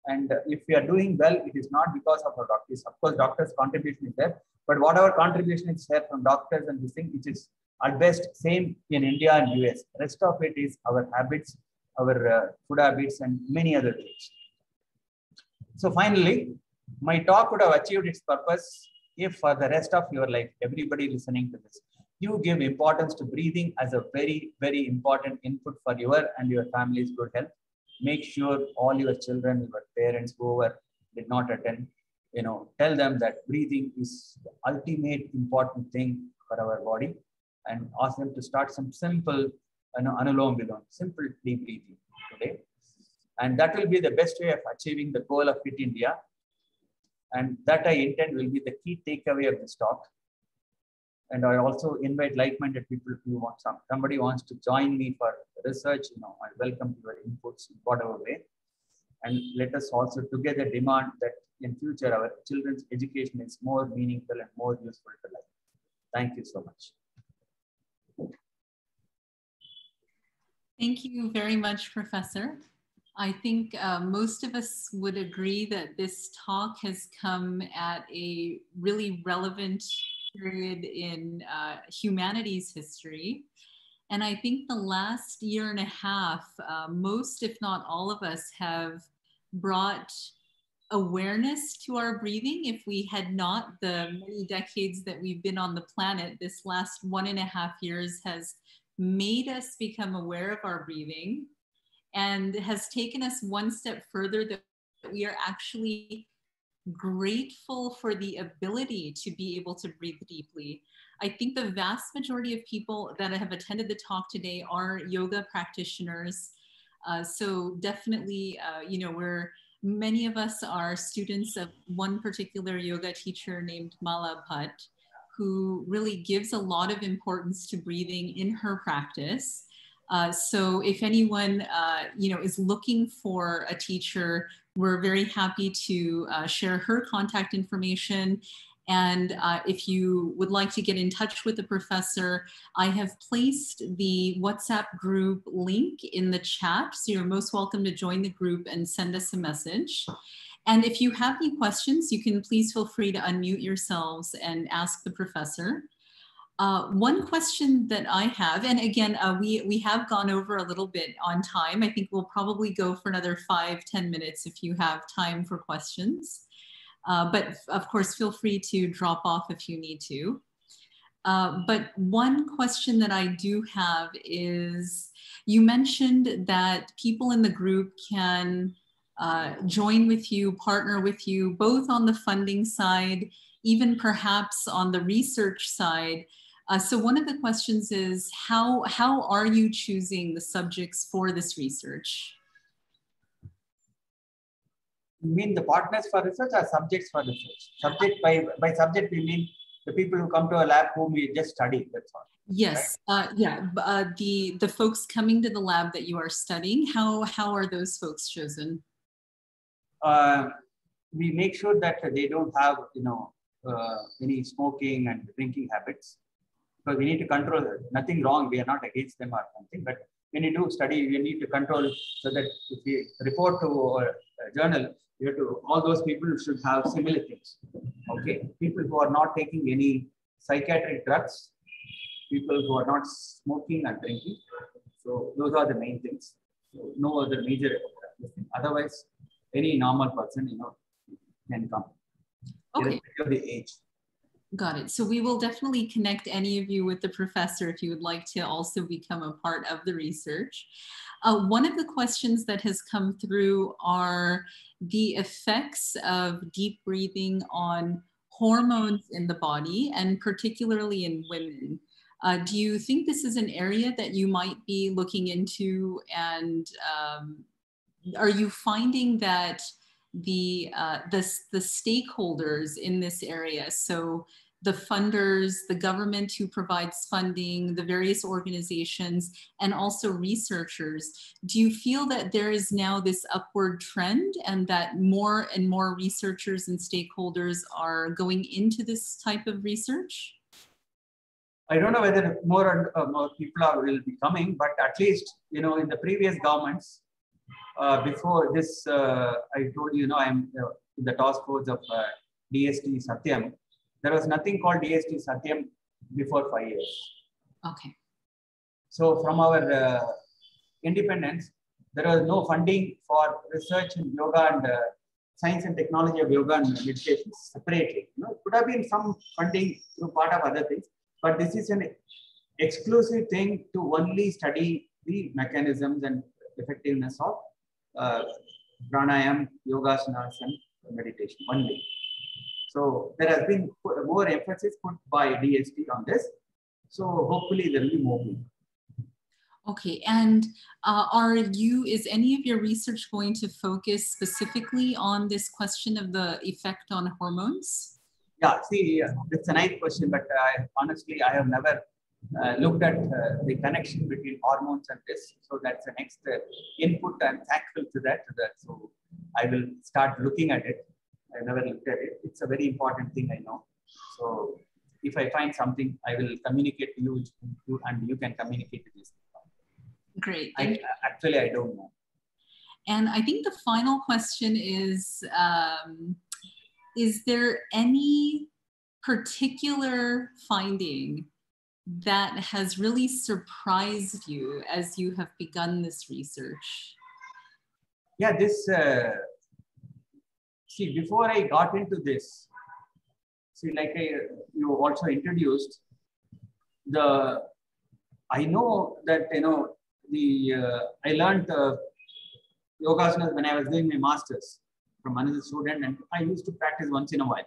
Speaker 2: And if we are doing well, it is not because of our doctors. Of course, doctors' contribution is there, but whatever contribution is there from doctors and this thing, which is at best same in India and US. Rest of it is our habits, our food habits, and many other things. So finally, my talk would have achieved its purpose if for the rest of your life, everybody listening to this, you give importance to breathing as a very, very important input for your and your family's good health. Make sure all your children, your parents, whoever did not attend, tell them that breathing is the ultimate important thing for our body, and ask them to start some simple, Anulom Vilom, simple deep breathing today. And that will be the best way of achieving the goal of Fit India. And that I intend will be the key takeaway of this talk. And I also invite like-minded people who want somebody wants to join me for research. I welcome your inputs in whatever way. And let us also together demand that in future our children's education is more meaningful and more useful to life. Thank you so much.
Speaker 1: Thank you very much, Professor. I think most of us would agree that this talk has come at a really relevant period in humanity's history. And I think the last year and a half, most, if not all of us, have brought awareness to our breathing. If we had not the many decades that we've been on the planet, this last 1.5 years has made us become aware of our breathing, and has taken us one step further that we are actually grateful for the ability to be able to breathe deeply. I think the vast majority of people that have attended the talk today are yoga practitioners. So definitely, many of us are students of one particular yoga teacher named Mala Bhatt, who really gives a lot of importance to breathing in her practice. So if anyone, is looking for a teacher, we're very happy to share her contact information. And if you would like to get in touch with the professor, I have placed the WhatsApp group link in the chat. So you're most welcome to join the group and send us a message. And if you have any questions, you can please feel free to unmute yourselves and ask the professor. One question that I have, and again, we have gone over a little bit on time. I think we'll probably go for another 5-10 minutes if you have time for questions. But of course, feel free to drop off if you need to. But one question that I do have is, you mentioned that people in the group can join with you, partner with you, both on the funding side, even perhaps on the research side. So one of the questions is, how are you choosing the subjects for this research?
Speaker 2: You mean the partners for research or subjects for research? Subject, by subject we mean the people who come to a lab whom we just study, that's all.
Speaker 1: Yes, right? The folks coming to the lab that you are studying, how are those folks chosen?
Speaker 2: We make sure that they don't have any smoking and drinking habits, because we need to control it. Nothing wrong, we are not against them or something, but when you do study, we need to control so that if we report to our journal, all those people should have similar things. Okay, people who are not taking any psychiatric drugs, people who are not smoking and drinking. So those are the main things. So no other major thing. Otherwise, any normal person, can come. irrespective of the age.
Speaker 1: Got it. So we will definitely connect any of you with the professor if you would like to also become a part of the research. One of the questions that has come through are the effects of deep breathing on hormones in the body, and particularly in women. Do you think this is an area that you might be looking into? And are you finding that the stakeholders in this area, so the funders, the government who provides funding, the various organizations, and also researchers, do you feel that there is now this upward trend and that more and more researchers and stakeholders are going into this type of research?
Speaker 2: I don't know whether more and more people will be coming, but at least, in the previous governments, before this, I told you, I'm in the task force of DST Satyam. There was nothing called DST Satyam before 5 years.
Speaker 1: Okay.
Speaker 2: So from our independence, there was no funding for research in yoga and science and technology of yoga and meditation separately. It could have been some funding through part of other things, but this is an exclusive thing to only study the mechanisms and effectiveness of pranayam, yogasanas, and meditation only. So there has been more emphasis put by DST on this. So hopefully there will be more people.
Speaker 1: Okay, and is any of your research going to focus specifically on this question of the effect on hormones?
Speaker 2: Yeah, see, it's a nice question, but honestly, I have never looked at the connection between hormones and this. So that's the next input. I'm thankful to that. So I will start looking at it. I never looked at it. It's a very important thing, I know. So if I find something, I will communicate to you and you can communicate to this.
Speaker 1: Great.
Speaker 2: Actually, I don't know.
Speaker 1: And I think the final question is there any particular finding that has really surprised you as you have begun this research?
Speaker 2: Yeah, this, see, before I got into this, see, like you also introduced, I know that, I learned yogasanas when I was doing my master's from another student, and I used to practice once in a while.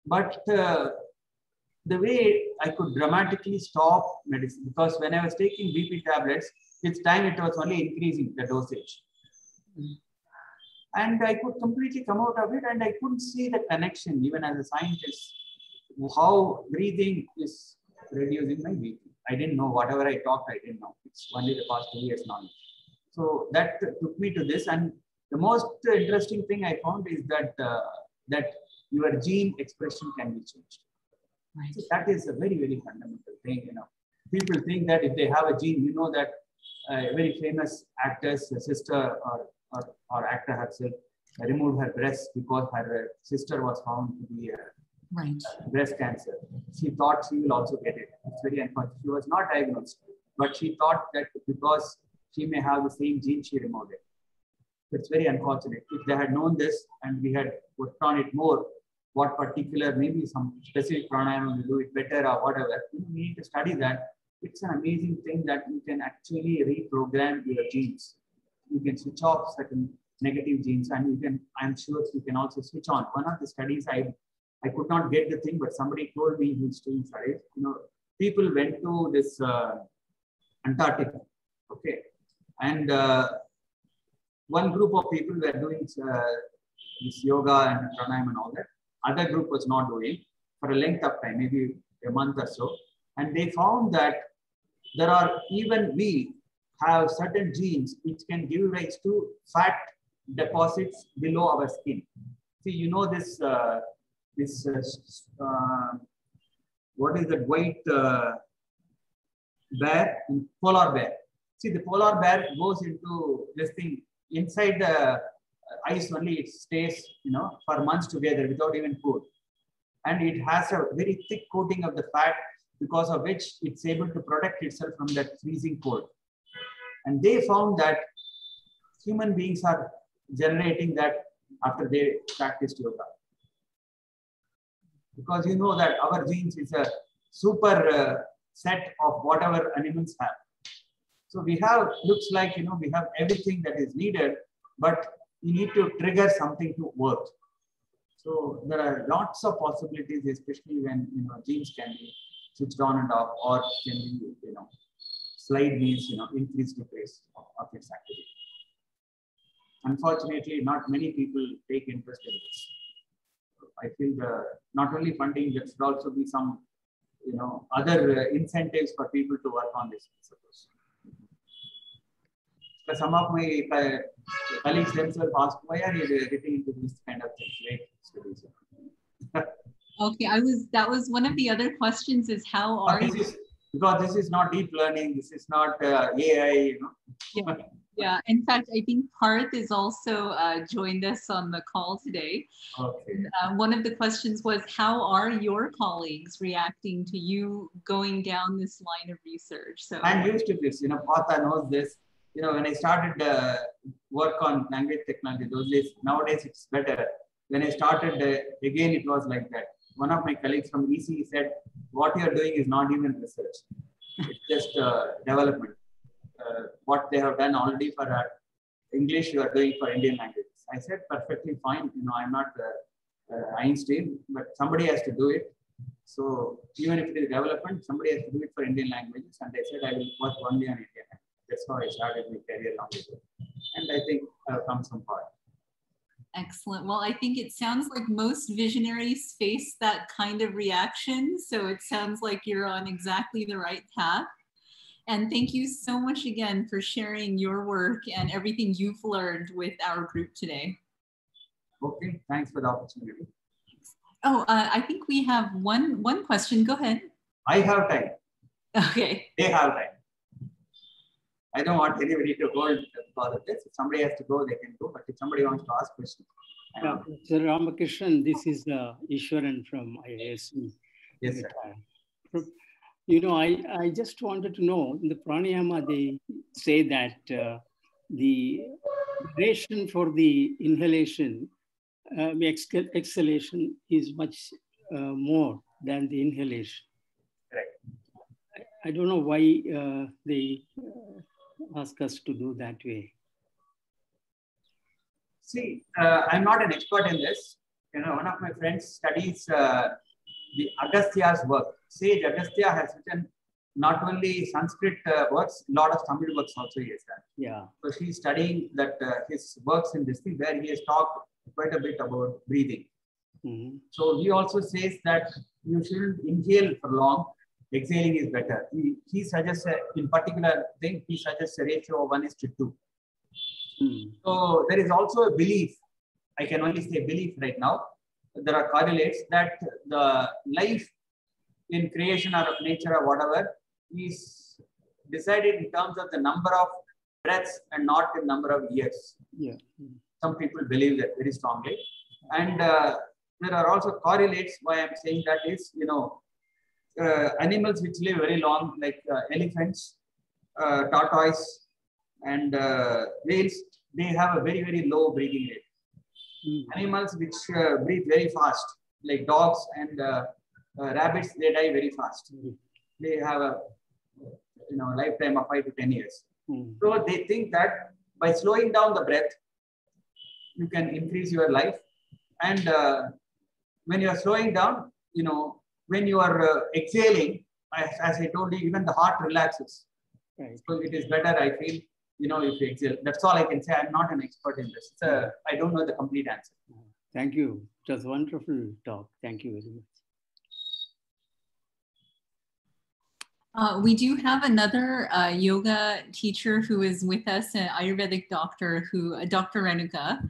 Speaker 2: But the way I could dramatically stop medicine, because when I was taking BP tablets, each time it was only increasing the dosage. And I could completely come out of it, and I couldn't see the connection, even as a scientist, how breathing is reducing my BP. I didn't know. Whatever I talked, I didn't know. It's only the past 2 years knowledge. So that took me to this. And the most interesting thing I found is that that your gene expression can be changed. Right. So that is a very, very fundamental thing. People think that if they have a gene, that a very famous actor's sister or actor herself removed her breast because her sister was found to be breast cancer. She thought she will also get it. It's very unfortunate. She was not diagnosed, but she thought that because she may have the same gene, she removed it. It's very unfortunate. If they had known this and we had worked on it more, what particular, maybe some specific pranayama will do it better or whatever, we need to study that. It's an amazing thing that you can actually reprogram your genes. You can switch off certain negative genes, and you can, I'm sure you can also switch on. One of the studies, I could not get the thing, but somebody told me who's doing studies. People went to this Antarctica, okay, and one group of people were doing this yoga and pranayama and all that. Other group was not doing for a length of time, maybe a month or so, and they found that there are, even we have certain genes which can give rise to fat deposits below our skin. See, this what is that white bear, polar bear. See, the polar bear goes into this thing inside the ice only. It stays, for months together without even food, and it has a very thick coating of the fat, because of which it's able to protect itself from that freezing cold. And they found that human beings are generating that after they practiced yoga. because you know that our genes is a super set of whatever animals have. So we have, looks like, you know, we have everything that is needed, but you need to trigger something to work. So there are lots of possibilities, especially when, you know, genes can be switched on and off, or can be, you know, slide means, you know, increase the pace of its activity. Unfortunately, not many people take interest in this. I feel not only funding, there should also be some, you know, other incentives for people to work on this. Because some of my colleagues themselves asked, why are you getting into this kind of things, right?
Speaker 1: Okay, that was one of the other questions, is how are you?
Speaker 2: Because this is not deep learning, this is not AI, you know.
Speaker 1: Yeah. Yeah, in fact, I think Parth is also joined us on the call today.
Speaker 2: Okay.
Speaker 1: One of the questions was, how are your colleagues reacting to you going down this line of research? So
Speaker 2: I'm used to this, you know, Partha knows this. You know, when I started work on language technology, those days, nowadays it's better. When I started, again, it was like that. One of my colleagues from EC said, what you're doing is not even research. It's just development. What they have done already for English, you are doing for Indian languages. I said, perfectly fine. You know, I'm not Einstein, but somebody has to do it. So even if it is development, somebody has to do it for Indian languages. And I said, I will work only on Indian language. That's how I started my career long ago. And I think I've come some far.
Speaker 1: Excellent. Well, I think it sounds like most visionaries face that kind of reaction. So it sounds like you're on exactly the right path. And thank you so much again for sharing your work and everything you've learned with our group today.
Speaker 2: Okay, thanks for the opportunity.
Speaker 1: Oh, I think we have one question. Go ahead.
Speaker 2: I have time.
Speaker 1: Okay.
Speaker 2: They have time. I don't want anybody to hold because of this. If somebody has to go, they can go. But if somebody wants to ask questions.
Speaker 4: Sir Ramakrishnan, this is Ishwaran from IISc.
Speaker 2: Yes, sir.
Speaker 4: You know, I just wanted to know, in the pranayama, they say that the duration for the inhalation, exhalation is much more than the inhalation.
Speaker 2: Right.
Speaker 4: I don't know why they ask us to do that way.
Speaker 2: See, I'm not an expert in this. You know, one of my friends studies the Agastya's work. Sage Agastya has written not only Sanskrit works, a lot of Tamil works also he has done.
Speaker 4: Yeah.
Speaker 2: So she's studying that his works in this thing where he has talked quite a bit about breathing.
Speaker 4: Mm-hmm.
Speaker 2: So he also says that you shouldn't inhale for long. Exhaling is better. He suggests, in particular thing, he suggests a ratio of 1:2. So there is also a belief, I can only say belief right now, there are correlates that the life in creation or of nature or whatever is decided in terms of the number of breaths and not the number of years.
Speaker 4: Yeah.
Speaker 2: Some people believe that very strongly. And there are also correlates. Why I'm saying that is, you know, animals which live very long, like elephants, tortoise, and whales, they have a very, very low breathing rate. Animals which breathe very fast, like dogs and rabbits, they die very fast. They have a lifetime of 5 to 10 years. So they think that by slowing down the breath, you can increase your life. And when you are slowing down, you know, when you are exhaling, as I told you, even the heart relaxes.
Speaker 4: Right.
Speaker 2: So it is better, I feel, you know, if you exhale. That's all I can say. I'm not an expert in this. I don't know the complete answer.
Speaker 4: Thank you. It was a wonderful talk. Thank you very
Speaker 1: much. We do have another yoga teacher who is with us, an Ayurvedic doctor, Dr. Renuka,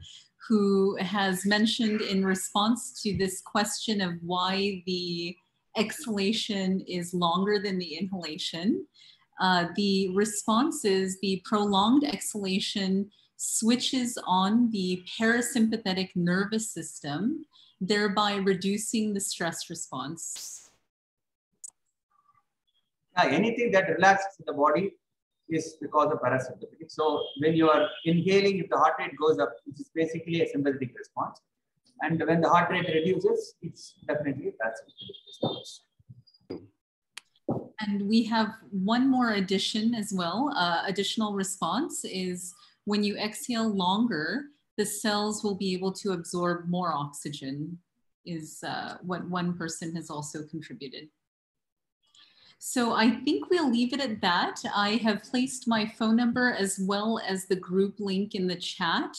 Speaker 1: who has mentioned in response to this question of why the exhalation is longer than the inhalation. The response is the prolonged exhalation switches on the parasympathetic nervous system, thereby reducing the stress response.
Speaker 2: Anything that relaxes the body is because of parasympathetic. So when you are inhaling, if the heart rate goes up, which is basically a sympathetic response. And when the heart rate reduces, it's definitely response.
Speaker 1: And we have one more addition as well. Additional response is when you exhale longer, the cells will be able to absorb more oxygen, is what one person has also contributed. So I think we'll leave it at that. I have placed my phone number as well as the group link in the chat.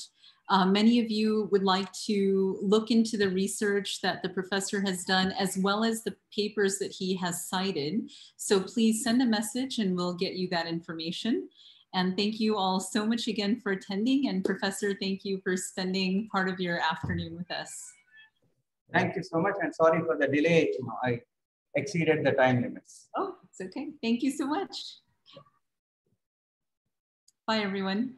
Speaker 1: Many of you would like to look into the research that the professor has done, as well as the papers that he has cited. So please send a message and we'll get you that information. And thank you all so much again for attending. And Professor, thank you for spending part of your afternoon with us.
Speaker 2: Thank you so much, and sorry for the delay. I exceeded the time limits.
Speaker 1: Oh, it's okay. Thank you so much. Bye, everyone.